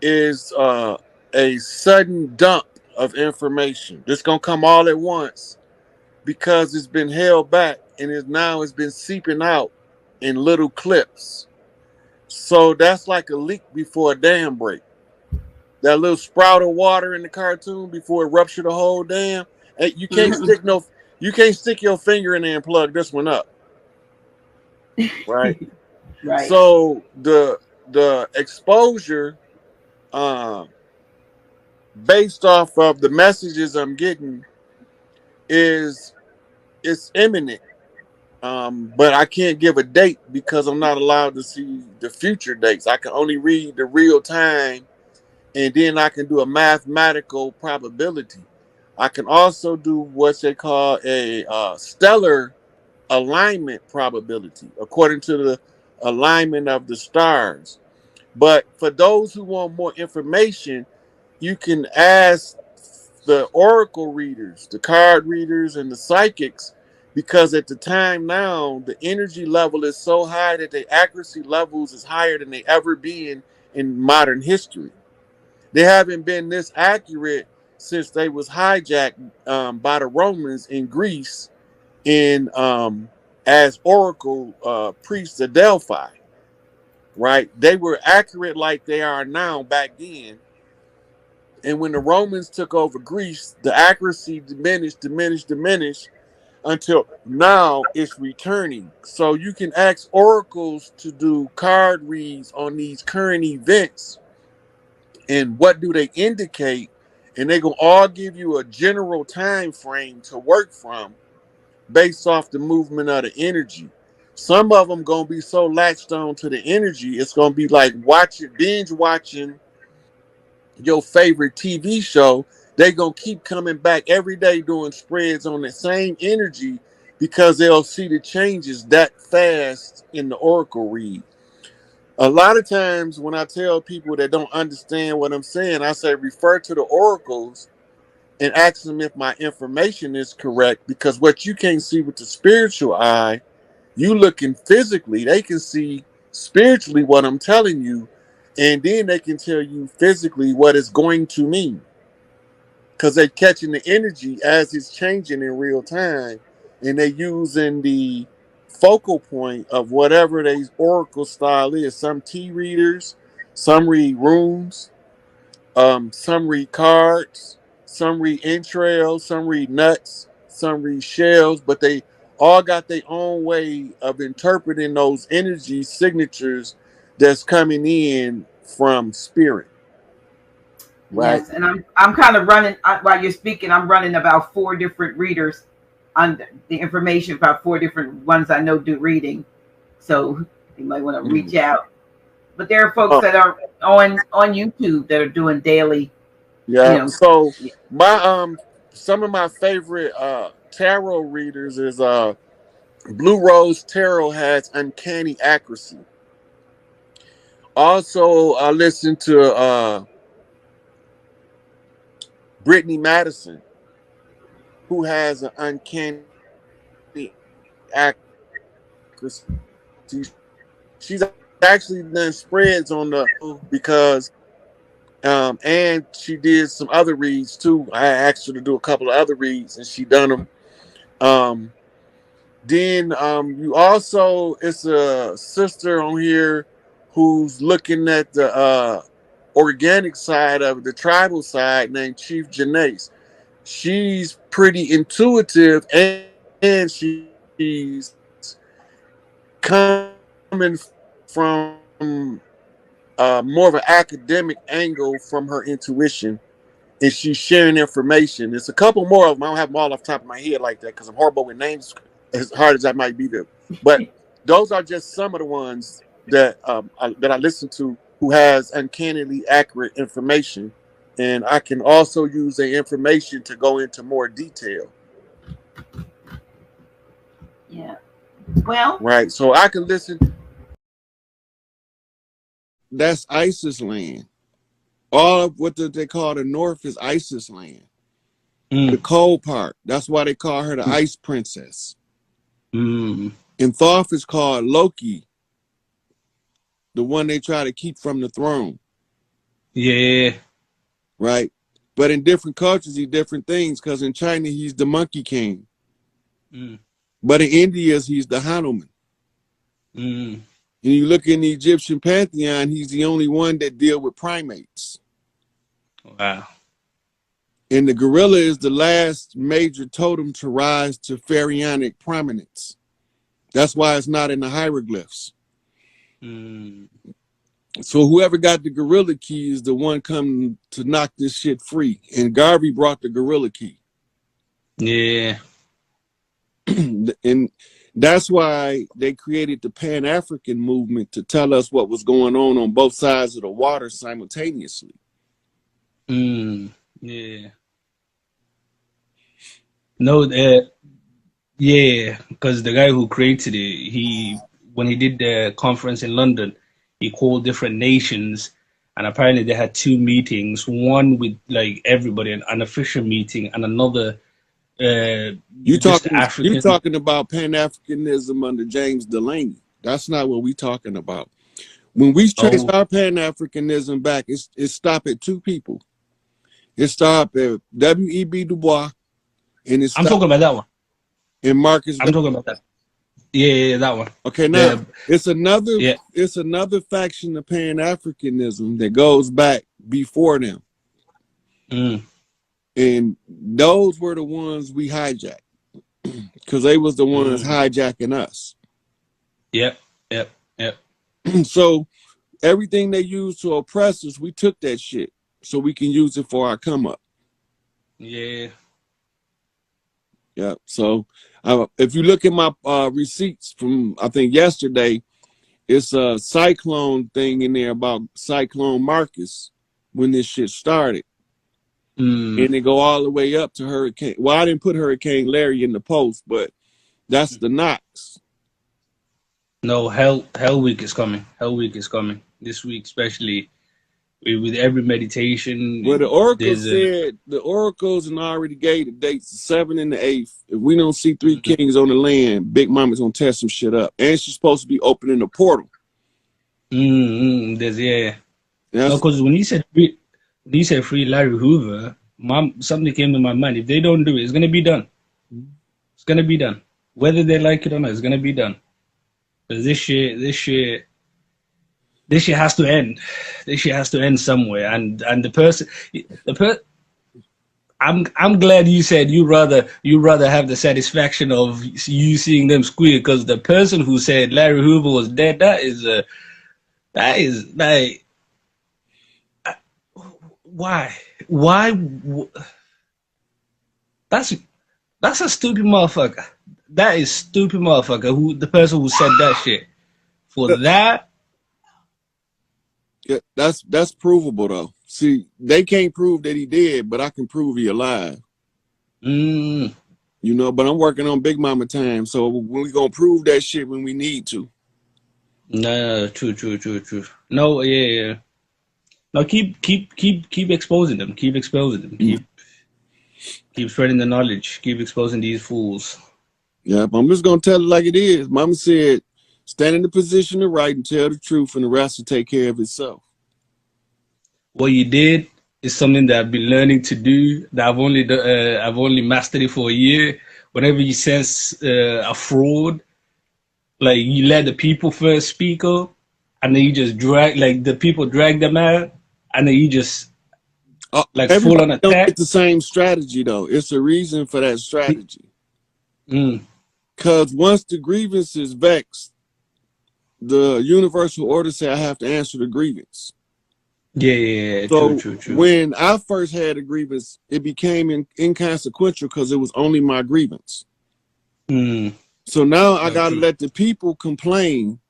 is a sudden dump of information. This gonna come all at once because it's been held back and it's been seeping out in little clips. So that's like a leak before a dam break. That little sprout of water in the cartoon before it ruptured the whole dam. Hey, you can't stick your finger in there and plug this one up, right? Right. So the exposure, uh, based off of the messages I'm getting, is it's imminent. But I can't give a date because I'm not allowed to see the future dates. I can only read the real time, and then I can do a mathematical probability. I can also do what they call a stellar alignment probability according to the alignment of the stars. But for those who want more information, you can ask the oracle readers, the card readers, and the psychics, because at the time now, the energy level is so high that the accuracy levels is higher than they ever been in modern history. They haven't been this accurate since they was hijacked by the Romans in Greece in as oracle priests of Delphi. Right? They were accurate like they are now back then. And when the Romans took over Greece, the accuracy diminished until now it's returning. So you can ask oracles to do card reads on these current events and what do they indicate, and they're gonna all give you a general time frame to work from based off the movement of the energy. Some of them gonna be so latched on to the energy, it's gonna be like binge watching your favorite TV show. They gonna keep coming back every day doing spreads on the same energy because they'll see the changes that fast in the oracle read. A lot of times when I tell people that don't understand what I'm saying, I say refer to the oracles and ask them if my information is correct, because what you can't see with the spiritual eye, you looking physically, they can see spiritually what I'm telling you, and then they can tell you physically what it's going to mean, because they're catching the energy as it's changing in real time, and they're using the focal point of whatever their oracle style is. Some tea readers, some read runes, some read cards, some read entrails, some read nuts, some read shells, but they all got their own way of interpreting those energy signatures that's coming in from spirit, right? Yes, and I'm kind of running while you're speaking. I'm running about 4 different readers on the information about 4 different ones I know do reading. So you might want to reach out. But there are folks that are on YouTube that are doing daily. Yeah. You know, So my some of my favorite tarot readers is Blue Rose Tarot has uncanny accuracy. Also, I listen to Brittany Madison, who has an uncanny accuracy. She's actually done spreads on the because and she did some other reads too. I asked her to do a couple of other reads and she done them. Then you also, it's a sister on here who's looking at the organic side of the tribal side named Chief Janace. She's pretty intuitive and she's coming from more of an academic angle from her intuition, and she's sharing information. There's a couple more of them. I don't have them all off the top of my head like that because I'm horrible with names, as hard as I might be to. But those are just some of the ones that I listen to who has uncannily accurate information, and I can also use the information to go into more detail. yeah. Well, Right. So I can listen. That's ISIS land. All of what they call the North is ISIS land. The cold part. That's why they call her the Ice Princess. And Thoth is called Loki. the one they try to keep from the throne. Yeah. Right? But in different cultures, he's different things, because in China, he's the monkey king. But in India, he's the Hanuman. And you look in the Egyptian pantheon, he's the only one that deal with primates. Wow. And the gorilla is the last major totem to rise to pharaonic prominence. That's why it's not in the hieroglyphs. So whoever got the gorilla key is the one coming to knock this shit free. And Garvey brought the gorilla key. Yeah. And that's why they created the Pan-African movement, to tell us what was going on both sides of the water simultaneously. Yeah. No, yeah, because the guy who created it, when he did the conference in London, he called different nations, and apparently they had 2 meetings, one with like everybody, an unofficial meeting, and another you talking about Pan-Africanism under James Delaney. That's not what we talking about. When we trace our Pan-Africanism back, it stopped at 2 people. It stopped at W.E.B. Du Bois, and I'm talking about that one. And Marcus. I'm talking about that. Yeah, that one. Okay, now it's another faction of Pan-Africanism that goes back before them. And those were the ones we hijacked, because they was the ones hijacking us. Yep. So everything they used to oppress us, we took that shit so we can use it for our come up. Yeah. Yeah. So if you look at my receipts from, I think, yesterday, it's a cyclone thing in there about Cyclone Marcus when this shit started. And they go all the way up to Hurricane. Well, I didn't put Hurricane Larry in the post, but that's the Knox. No, Hell Week is coming. Hell Week is coming this week, especially with every meditation. Well, the Oracle said the Oracles and already gave the dates, the 7th and the 8th. If we don't see 3 kings on the land, Big Mama's gonna tear some shit up, and she's supposed to be opening a portal. Because when he said free Larry Hoover, something came in my mind. If they don't do it, it's gonna be done. It's gonna be done, whether they like it or not. It's gonna be done. Because this shit has to end. This shit has to end somewhere. And I'm glad you said you rather have the satisfaction of you seeing them squeal, because the person who said Larry Hoover was dead, that is like, why? That's a stupid motherfucker. That is stupid motherfucker. The person who said that shit for that. Yeah, that's provable though. See, they can't prove that he did, but I can prove he alive. You know, but I'm working on Big Mama time, so we gonna prove that shit when we need to. No, true. No, yeah. No, keep exposing them. Keep exposing them. Keep spreading the knowledge. Keep exposing these fools. Yeah, I'm just gonna tell it like it is. Mama said, stand in the position of right and tell the truth, and the rest will take care of itself. What you did is something that I've been learning to do. That I've only mastered it for a year. Whenever you sense a fraud, like you let the people first speak up, and then you just drag them out, and then you just full on attack. Don't get the same strategy though. It's a reason for that strategy. Because once the grievance is vexed, the universal order say I have to answer the grievance. Yeah, so true. When I first had a grievance, it became inconsequential because it was only my grievance. So now I gotta let the people complain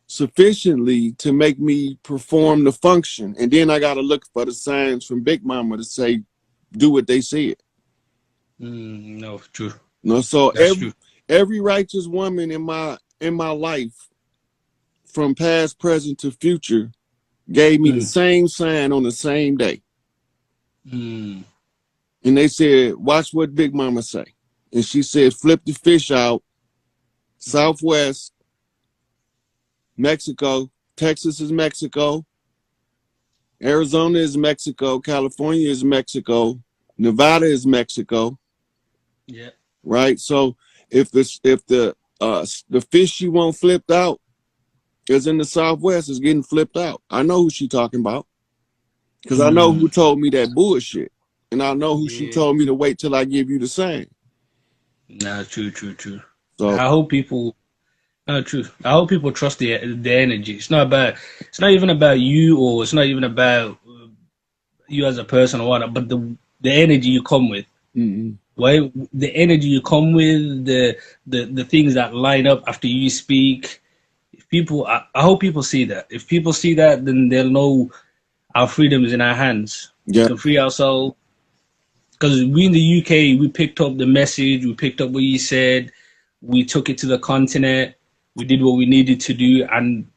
sufficiently to make me perform the function, and then I gotta look for the signs from Big Mama to say, do what they said. No, true. No, so every righteous woman in my life, from past, present to future, gave me the same sign on the same day. And they said, watch what Big Mama say. And she said, flip the fish out, Southwest, Mexico, Texas is Mexico. Arizona is Mexico. California is Mexico. Nevada is Mexico. Yeah. Right. So if the fish you want flipped out is in the Southwest, is getting flipped out. I know who she talking about, because I know who told me that bullshit, and I know who she told me to wait till I give you the same. Nah, true. So I hope people. No, true. I hope people trust the energy. It's not even about you, or it's not even about you as a person or whatnot, but the energy you come with. Right? The energy you come with, the things that line up after you speak. If people, I hope people see that. If people see that, then they'll know our freedom is in our hands. yeah, We can free ourselves. Because we in the UK, we picked up the message, we picked up what you said, we took it to the continent, we did what we needed to do, and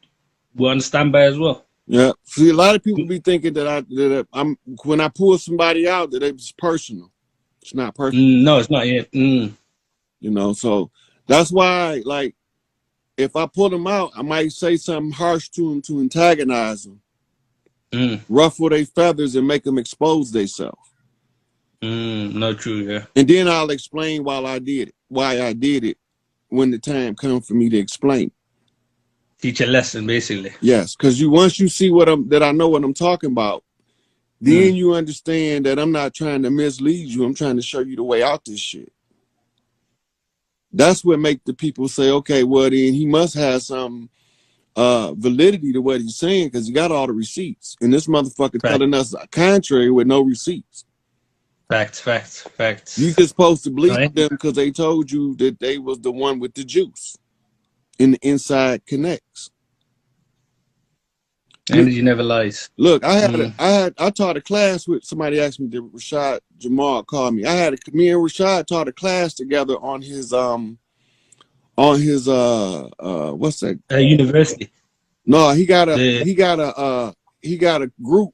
we're on standby as well. yeah. See, a lot of people be thinking that I'm when I pull somebody out that it's personal. It's not personal. No, it's not yet. You know, so that's why, like, if I pull them out, I might say something harsh to them to antagonize them, ruffle their feathers, and make them expose themselves. No, true, yeah. And then I'll explain why I did it when the time comes for me to explain. Teach a lesson, basically. Yes, because once you see that I know what I'm talking about, then you understand that I'm not trying to mislead you. I'm trying to show you the way out this shit. That's what make the people say, okay, well then he must have some validity to what he's saying, because he got all the receipts. And this motherfucker telling us contrary with no receipts. Facts. You just supposed to believe them because they told you that they was the one with the juice and the inside connects. Energy never lies. Look, I taught a class with somebody asked me, did Rashad Jamal call me? Me and Rashad taught a class together on his what's that? University. No, he got a group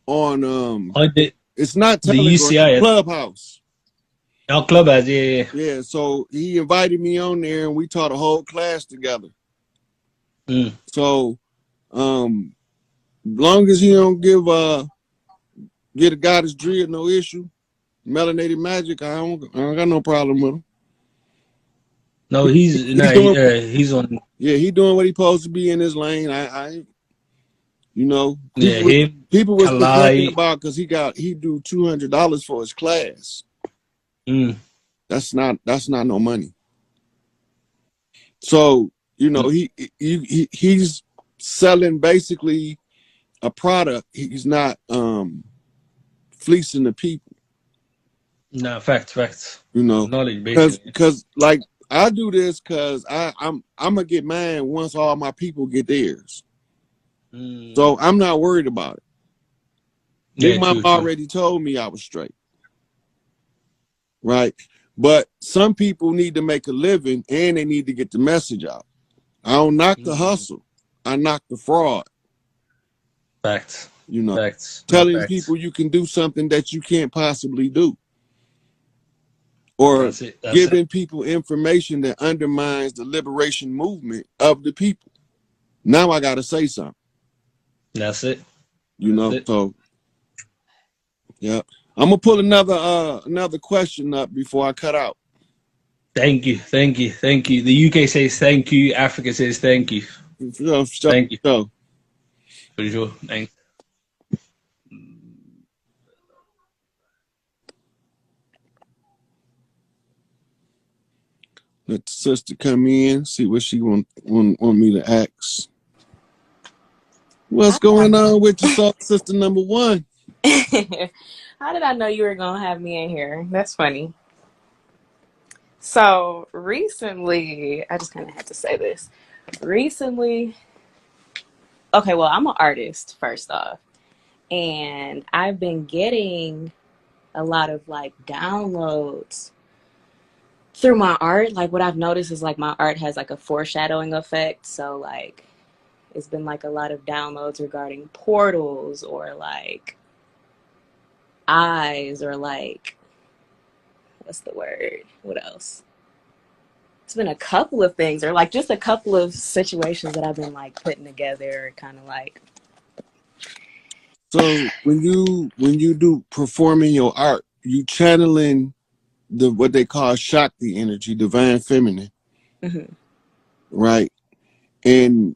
on it's not Telegram, the UCI Clubhouse. Our Clubhouse, yeah. Yeah, so he invited me on there and we taught a whole class together. So long as he don't get a goddess drill, no issue. Melanated magic, I don't got no problem with him. No, he's on. Yeah, he doing what he supposed to be in his lane. People was complaining about because he do $200 for his class. That's not no money. So he's selling basically a product. He's not fleecing the people. No, facts. Knowledge, basically. Because like I do this because I'm gonna get mine once all my people get theirs. So I'm not worried about it. Big Mama already told me I was straight. Right? But some people need to make a living and they need to get the message out. I don't knock the hustle. I knock the fraud. Facts. Telling people you can do something that you can't possibly do. Or giving people information that undermines the liberation movement of the people. Now I got to say something. That's it. So yeah. I'm gonna pull another question up before I cut out. Thank you. The UK says thank you. Africa says thank you. Thank you. For sure. Thanks. Let the sister come in, see what she want me to ask. What's going on with your soul sister number one? How did I know you were going to have me in here? That's funny. So recently, I just kind of had to say this. Recently, okay, well, I'm an artist, first off. And I've been getting a lot of like downloads through my art. Like what I've noticed is like my art has like a foreshadowing effect. So like it's been like a lot of downloads regarding portals or like eyes or like, what's the word? What else? it's been a couple of things, or like just a couple of situations that I've been like putting together, kind of like. So when you do performing your art, you channeling the what they call Shakti energy, divine feminine, Mm-hmm. right? And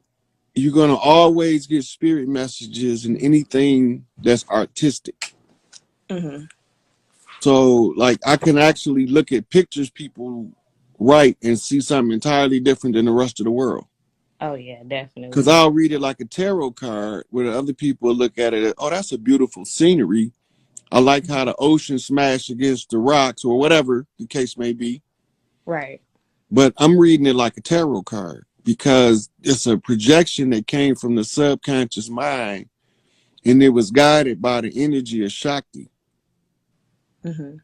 you're gonna always get spirit messages in anything that's artistic. Mm-hmm. So like I can actually look at pictures people write and see something entirely different than the rest of the world. Oh yeah, Because definitely. I'll read it like a tarot card where other people look at it, oh, that's a beautiful scenery. I like how the ocean smashed against the rocks or whatever the case may be. Right. But I'm reading it like a tarot card because it's a projection that came from the subconscious mind and it was guided by the energy of Shakti. Mm-hmm.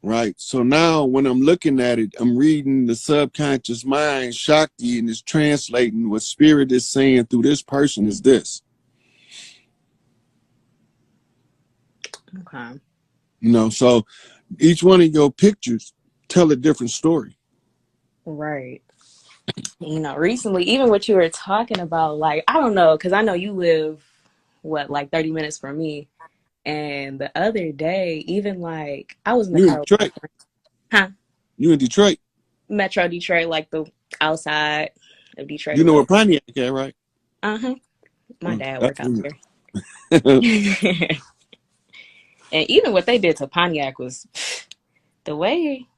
Right. So now when I'm looking at it, I'm reading the subconscious mind, Shakti, and it's translating what spirit is saying through this person is this. Okay. You know, so each one of your pictures tell a different story. Right. You know, recently, even what you were talking about, like, I don't know, because I know you live, what, like 30 minutes from me. And the other day, even like, I was in the You in car with my Detroit. friend. Huh? You in Detroit. Metro Detroit, like the outside of Detroit You or know where whatever. Pontiac at, right? Uh-huh. My dad That's work out there. it. And even what they did to Pontiac was the way,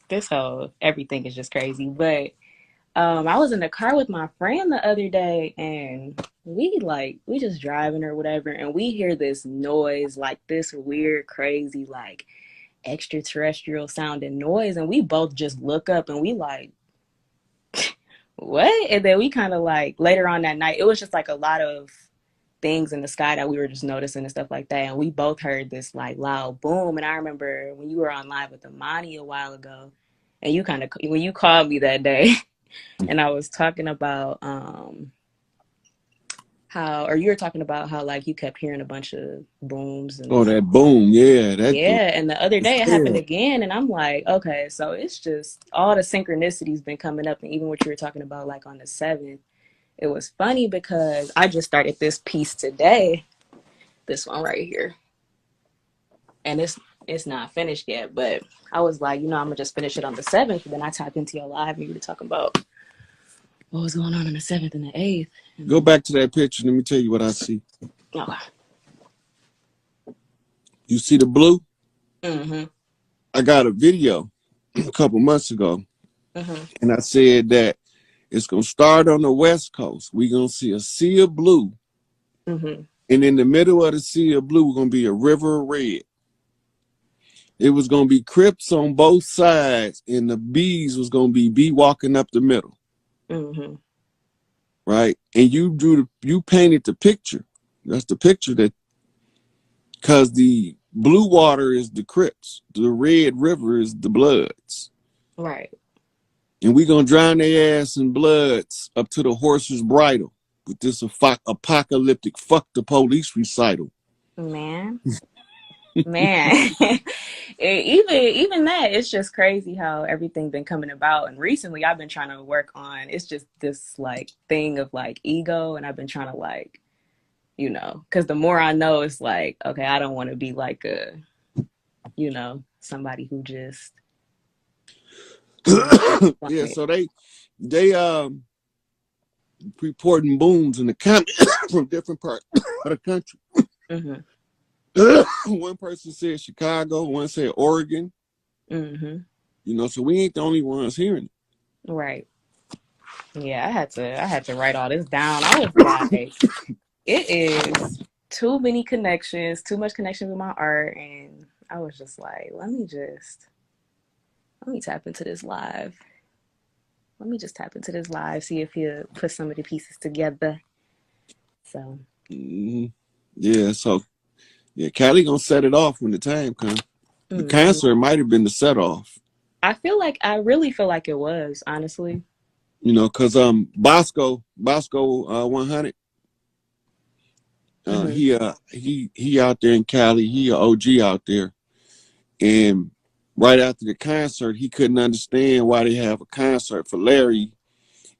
this whole everything is just crazy. But I was in the car with my friend the other day, and we just driving or whatever, and we hear this noise, like this weird, crazy, like extraterrestrial sounding noise, and we both just look up and we like, what? And then we kind of like later on that night, it was just like a lot of things in the sky that we were just noticing and stuff like that, and we both heard this like loud boom. And I remember when you were on live with Amani a while ago, and you kind of when you called me that day. And I was talking about how, or you were talking about how like you kept hearing a bunch of booms Oh, and that boom. Yeah, that yeah. And the other day it happened yeah. again, and I'm like, okay, so it's just all the synchronicities been coming up, and even what you were talking about, like on the 7th, it was funny because I just started this piece today, this one right here, and it's not finished yet, but I was like, I'm gonna just finish it on the 7th. And then I typed into your live and you were talking about what was going on the 7th and the 8th. Go back to that picture. Let me tell you what I see. Okay. You see the blue? Mm-hmm. I got a video a couple months ago, and I said that it's gonna start on the West Coast. We're gonna see a sea of blue, and in the middle of the sea of blue, we're gonna be a river of red. It was gonna be Crips on both sides, and the bees was gonna be bee walking up the middle. Right, and you painted the picture. That's the picture that, because the blue water is the Crips, the red river is the Bloods. Right. And we gonna drown their ass in bloods up to the horse's bridle with this apocalyptic fuck the police recital. Man. Even that, it's just crazy how everything been coming about. And recently I've been trying to work on, it's just this like thing of like ego, and I've been trying to like, because the more I know, it's like, okay, I don't want to be like a, somebody who just Yeah, so they reporting booms in the comments from different parts of the country. One person said Chicago, one said Oregon. So we ain't the only ones hearing it. Right. Yeah, I had to write all this down. I was like, it is too many connections, too much connection with my art, and I was just like, let me tap into this live. Let me just tap into this live, see if he'll put some of the pieces together. So yeah, so yeah, Cali gonna set it off when the time comes. The cancer might have been the set off. I really feel like it was, honestly. Because Bosco 100. He out there in Cali. He a OG out there, and right after the concert, he couldn't understand why they have a concert for Larry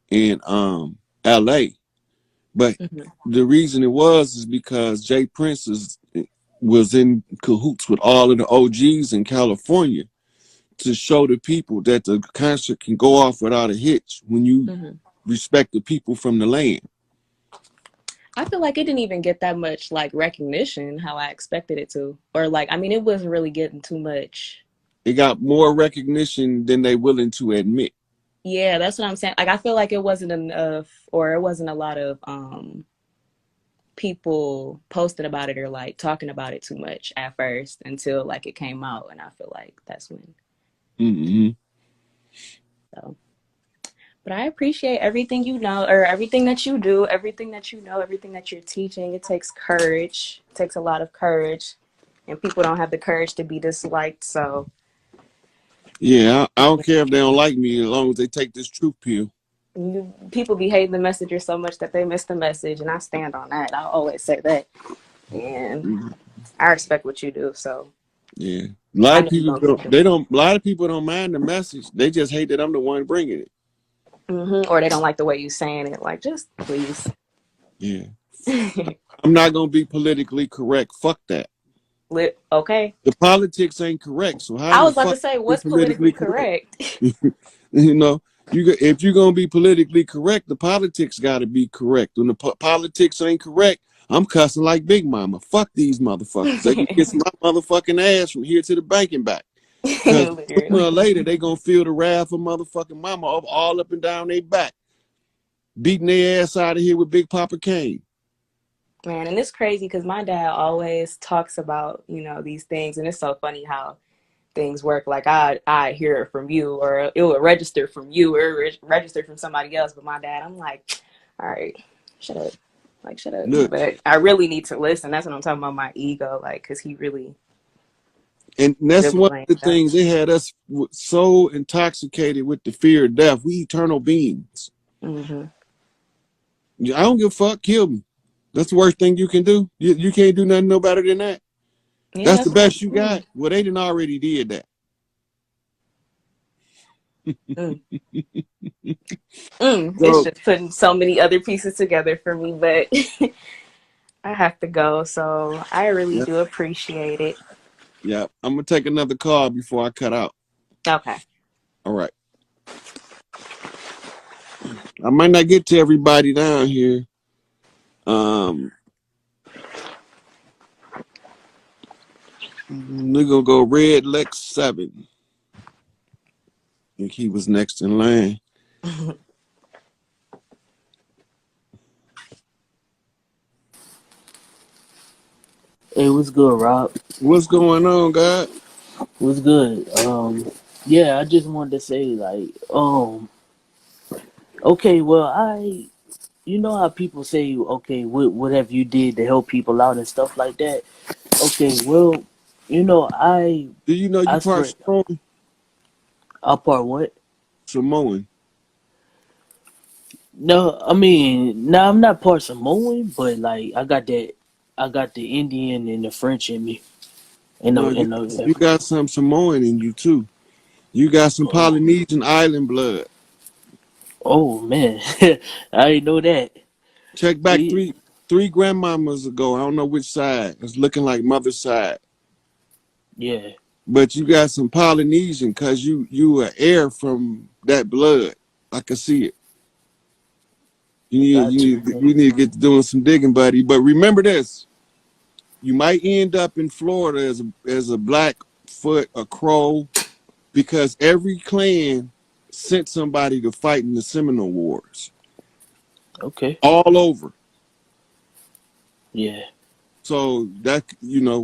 in LA. But the reason it was is because Jay Prince was in cahoots with all of the OGs in California to show the people that the concert can go off without a hitch when you respect the people from the land. I feel like it didn't even get that much like recognition how I expected it to. Or like, I mean, it wasn't really getting too much. It got more recognition than they willing to admit. Yeah, that's what I'm saying. Like, I feel like it wasn't enough, or it wasn't a lot of people posting about it or like talking about it too much at first until like it came out, and I feel like that's when. So, but I appreciate everything you know, or everything that you do, everything that you know, everything that you're teaching. It takes courage. It takes a lot of courage, and people don't have the courage to be disliked. So. Yeah, I don't care if they don't like me as long as they take this truth pill. People be hating the messenger so much that they miss the message, and I stand on that. I always say that, and I respect what you do. So yeah, a lot of people don't. A lot of people don't mind the message. They just hate that I'm the one bringing it. Or they don't like the way you saying it. Like, just please. Yeah, I'm not gonna be politically correct. Fuck that. Okay. The politics ain't correct. So how I was about to say, what's politically correct? You know, if you're gonna be politically correct, the politics got to be correct. When the politics ain't correct, I'm cussing like Big Mama. Fuck these motherfuckers. They can kiss my motherfucking ass from here to the bank and back. Because sooner or later, they gonna feel the wrath of motherfucking mama all up and down their back, beating their ass out of here with Big Papa Kane. Man, and it's crazy because my dad always talks about, you know, these things, and it's so funny how things work. Like I hear it from you, or it will register from you, or register from somebody else. But my dad, I'm like, all right, shut up, like shut up. Look, but I really need to listen. That's what I'm talking about. My ego, like, because he really. And that's really one of the things they had us so intoxicated with the fear of death. We eternal beings. I don't give a fuck. Kill me. That's the worst thing you can do. You can't do nothing no better than that. Yeah, that's the best you got. Well, they done already did that. It's just putting so many other pieces together for me, but I have to go. So I really do appreciate it. Yeah, I'm gonna take another call before I cut out. Okay. All right. I might not get to everybody down here. We're gonna go Red Lex 7. I think he was next in line. Hey, what's good, Rob? What's going on, God? What's good? Yeah, I just wanted to say, like, okay, well, you know how people say, okay, whatever you did to help people out and stuff like that. Okay, well, you know, do you know you part Samoan? I part what? Samoan. No, I mean, no, I'm not part Samoan, but like, I got the Indian and the French in me. You got some Samoan in you too. You got some Polynesian island blood. Oh man, I didn't know that. Check back three grandmamas ago. I don't know which side. It's looking like mother's side. Yeah. But you got some Polynesian because you are heir from that blood. I can see it. You need to get to doing some digging, buddy. But remember this: you might end up in Florida as a Blackfoot, a Crow, because every clan sent somebody to fight in the Seminole Wars. Okay. All over. Yeah. So that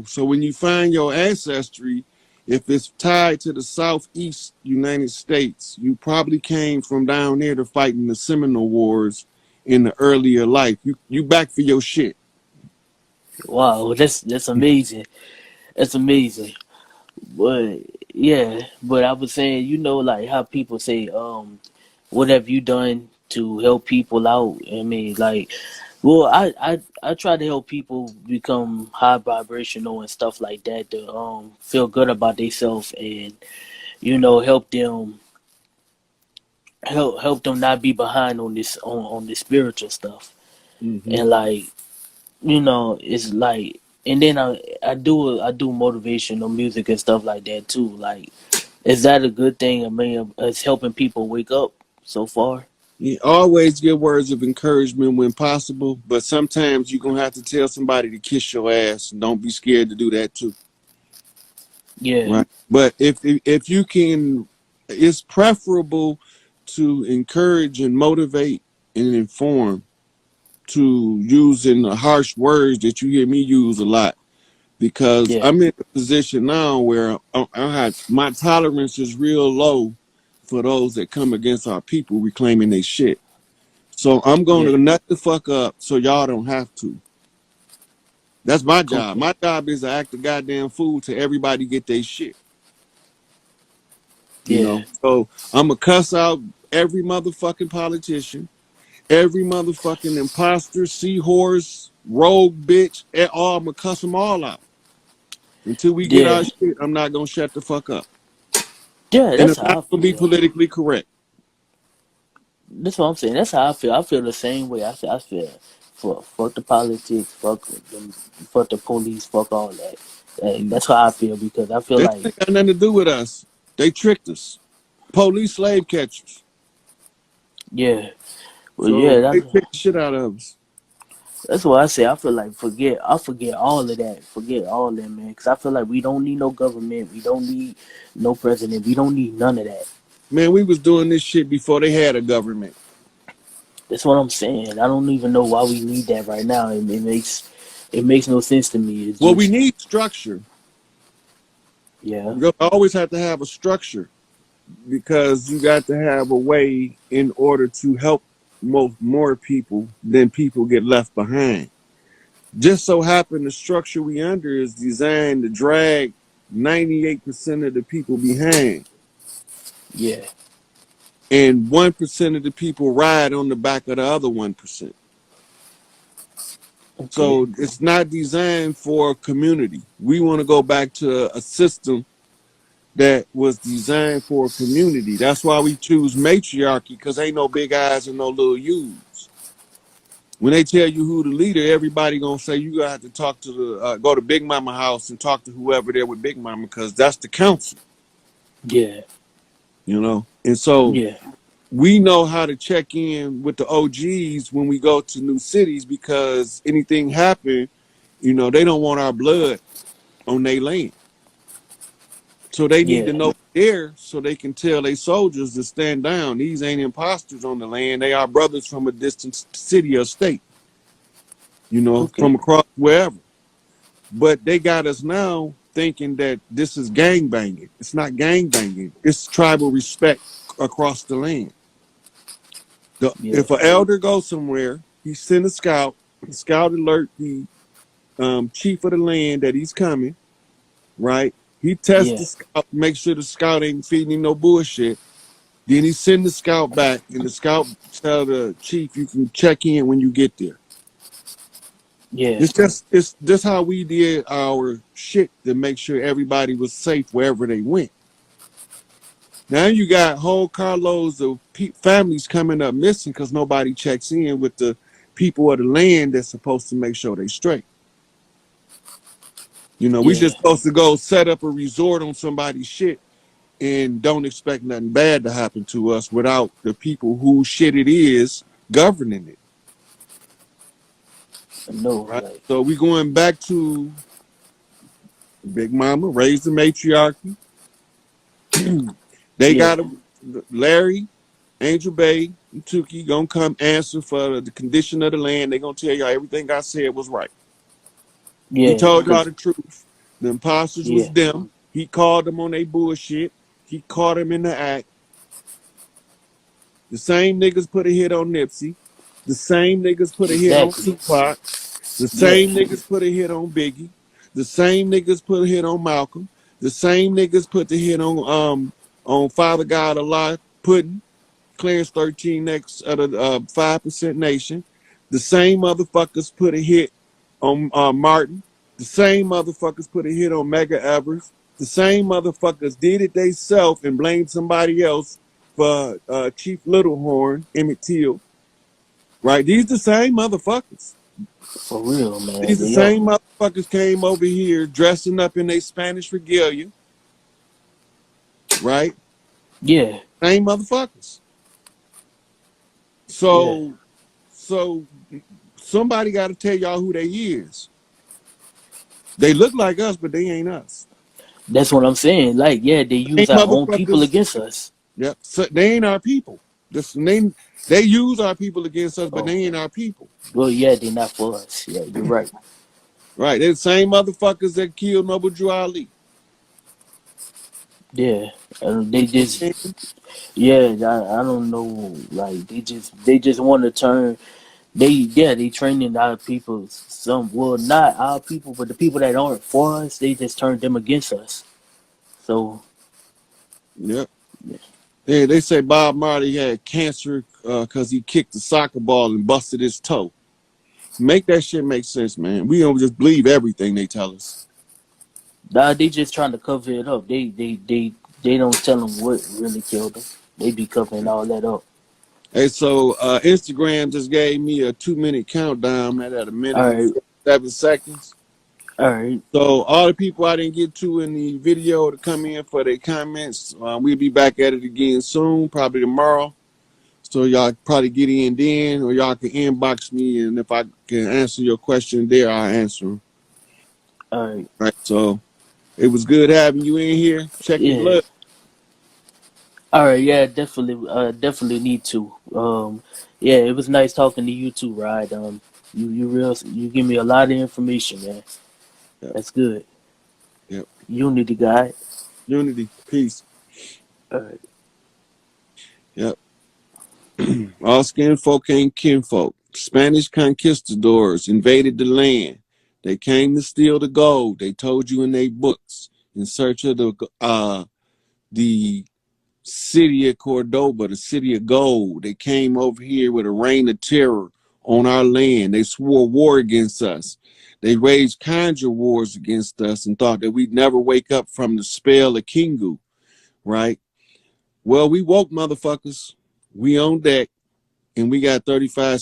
so when you find your ancestry, if it's tied to the Southeast United States, you probably came from down there to fight in the Seminole Wars in the earlier life. You back for your shit. Wow, that's amazing. That's amazing. But yeah, but I was saying, you know, like how people say, what have you done to help people out? I mean, like, Well, I try to help people become high vibrational and stuff like that to feel good about themselves and help them not be behind on this spiritual stuff. Mm-hmm. And like it's like, and then I do motivational music and stuff like that too. Like, is that a good thing? I mean, it's helping people wake up so far. You always give words of encouragement when possible, but sometimes you're gonna have to tell somebody to kiss your ass. Don't be scared to do that too. Yeah, Right. But if you can, it's preferable to encourage and motivate and inform to using the harsh words that you hear me use a lot, because yeah, I'm in a position now where my tolerance is real low for those that come against our people reclaiming their shit. So I'm going yeah. to nut the fuck up so y'all don't have to. That's my job. Okay. My job is to act the goddamn fool to everybody get their shit. Yeah, So I'm going to cuss out every motherfucking politician, every motherfucking imposter, seahorse, rogue bitch, and all. I'm going to cuss them all out. Until we get yeah, our shit, I'm not going to shut the fuck up. yeah. And That's it's not how I going to be feel. politically correct. That's what I'm saying. That's how I feel. I feel the same way. I feel fuck the politics, fuck them, fuck the police, fuck all that. Like, that's how I feel because I feel That like ain't got nothing to do with us. They tricked us. Police slave catchers. yeah. Well, So yeah. they tricked the shit out of us. That's what I say. I feel like I forget all of that. Forget all that, man. Because I feel like we don't need no government. We don't need no president. We don't need none of that. Man, we was doing this shit before they had a government. That's what I'm saying. I don't even know why we need that right now. It makes no sense to me. It's Well, we just need structure. yeah, You always have to have a structure because you got to have a way in order to help more people than people get left behind. Just so happen the structure we under is designed to drag 98% of the people behind, yeah. and 1% of the people ride on the back of the other 1%. Okay. So it's not designed for a community. We want to go back to a system that was designed for a community. That's why we choose matriarchy, because ain't no big eyes and no little U's. When they tell you who the leader, everybody gonna say you gotta have to talk to go to Big Mama house and talk to whoever there with Big Mama, because that's the council, Yeah, And so yeah, we know how to check in with the OGs when we go to new cities, because anything happen, they don't want our blood on their land. So they need to yeah. know there so they can tell their soldiers to stand down. These ain't imposters on the land. They are brothers from a distant city or state, Okay. from across wherever. But they got us now thinking that this is gang banging. It's not gang banging. It's tribal respect across the land. Yeah, If an elder goes somewhere, he send a scout. The scout alert the chief of the land that he's coming, right? He tests yeah, the scout, make sure the scout ain't feeding him no bullshit. Then he send the scout back, and the scout tell the chief, you can check in when you get there. yeah. It's just how we did our shit to make sure everybody was safe wherever they went. Now you got whole carloads of families coming up missing because nobody checks in with the people of the land that's supposed to make sure they straight. We Yeah. just supposed to go set up a resort on somebody's shit and don't expect nothing bad to happen to us without the people whose shit it is governing it. No, Right? like So we going back to Big Mama, raise the matriarchy. They yeah, got Larry, Angel Bay, and Tukey gonna come answer for the condition of the land. They gonna tell y'all everything I said was right. He yeah. told y'all Cause the truth. The imposters was yeah, them. He called them on their bullshit. He caught them in the act. The same niggas put a hit on Nipsey. The same niggas put a hit on exactly. Tupac. The Yeah, same niggas put a hit on Biggie. The same niggas put a hit on Malcolm. The same niggas put the hit on Father God Allah Puddin', Clarence 13 next of the 5% Nation. The same motherfuckers put a hit on Martin. The same motherfuckers put a hit on Mega Evers. The same motherfuckers did it themselves and blamed somebody else for Chief Littlehorn, Emmett Till. Right? These the same motherfuckers. For real, man. These the same motherfuckers came over here dressing up in their Spanish regalia. Right? Yeah. Same motherfuckers. So somebody got to tell y'all who they is. They look like us, but they ain't us. That's what I'm saying. Like, yeah, they use our own people against us. Yep. So they ain't our people. They use our people against us, but they ain't our people. Well, yeah, they're not for us. Yeah, you're right. Right. They're the same motherfuckers that killed Noble Drew Ali. Yeah. They just, yeah, I don't know. Like, they just want to turn, they training our people. Well, not our people, but the people that aren't for us, they just turned them against us. So. Yep. Yeah, they say Bob Marley had cancer because he kicked the soccer ball and busted his toe. Make that shit make sense, man. We don't just believe everything they tell us. Nah, they just trying to cover it up. They don't tell them what really killed them. They be covering all that up. Hey, so Instagram just gave me a 2-minute countdown. Man, at a minute and 7 seconds. All right. So all the people I didn't get to in the video to come in for their comments, we'll be back at it again soon, probably tomorrow. So y'all probably get in then, or y'all can inbox me, and if I can answer your question there, I'll answer them. All right. Right. So it was good having you in here. Check your blood. All right. Yeah, definitely need to. Yeah, it was nice talking to you too, Rod. You give me a lot of information, man. Yep. That's good. Yep. Unity, guy. Unity. Peace. All right. Yep. All skin folk ain't kinfolk. Spanish conquistadors invaded the land. They came to steal the gold. They told you in their books in search of the city of Cordoba, the city of gold. They came over here with a reign of terror on our land. They swore war against us. They waged conjure wars against us and thought that we'd never wake up from the spell of Kingu, right? Well, we woke, motherfuckers. We on deck, and we got 35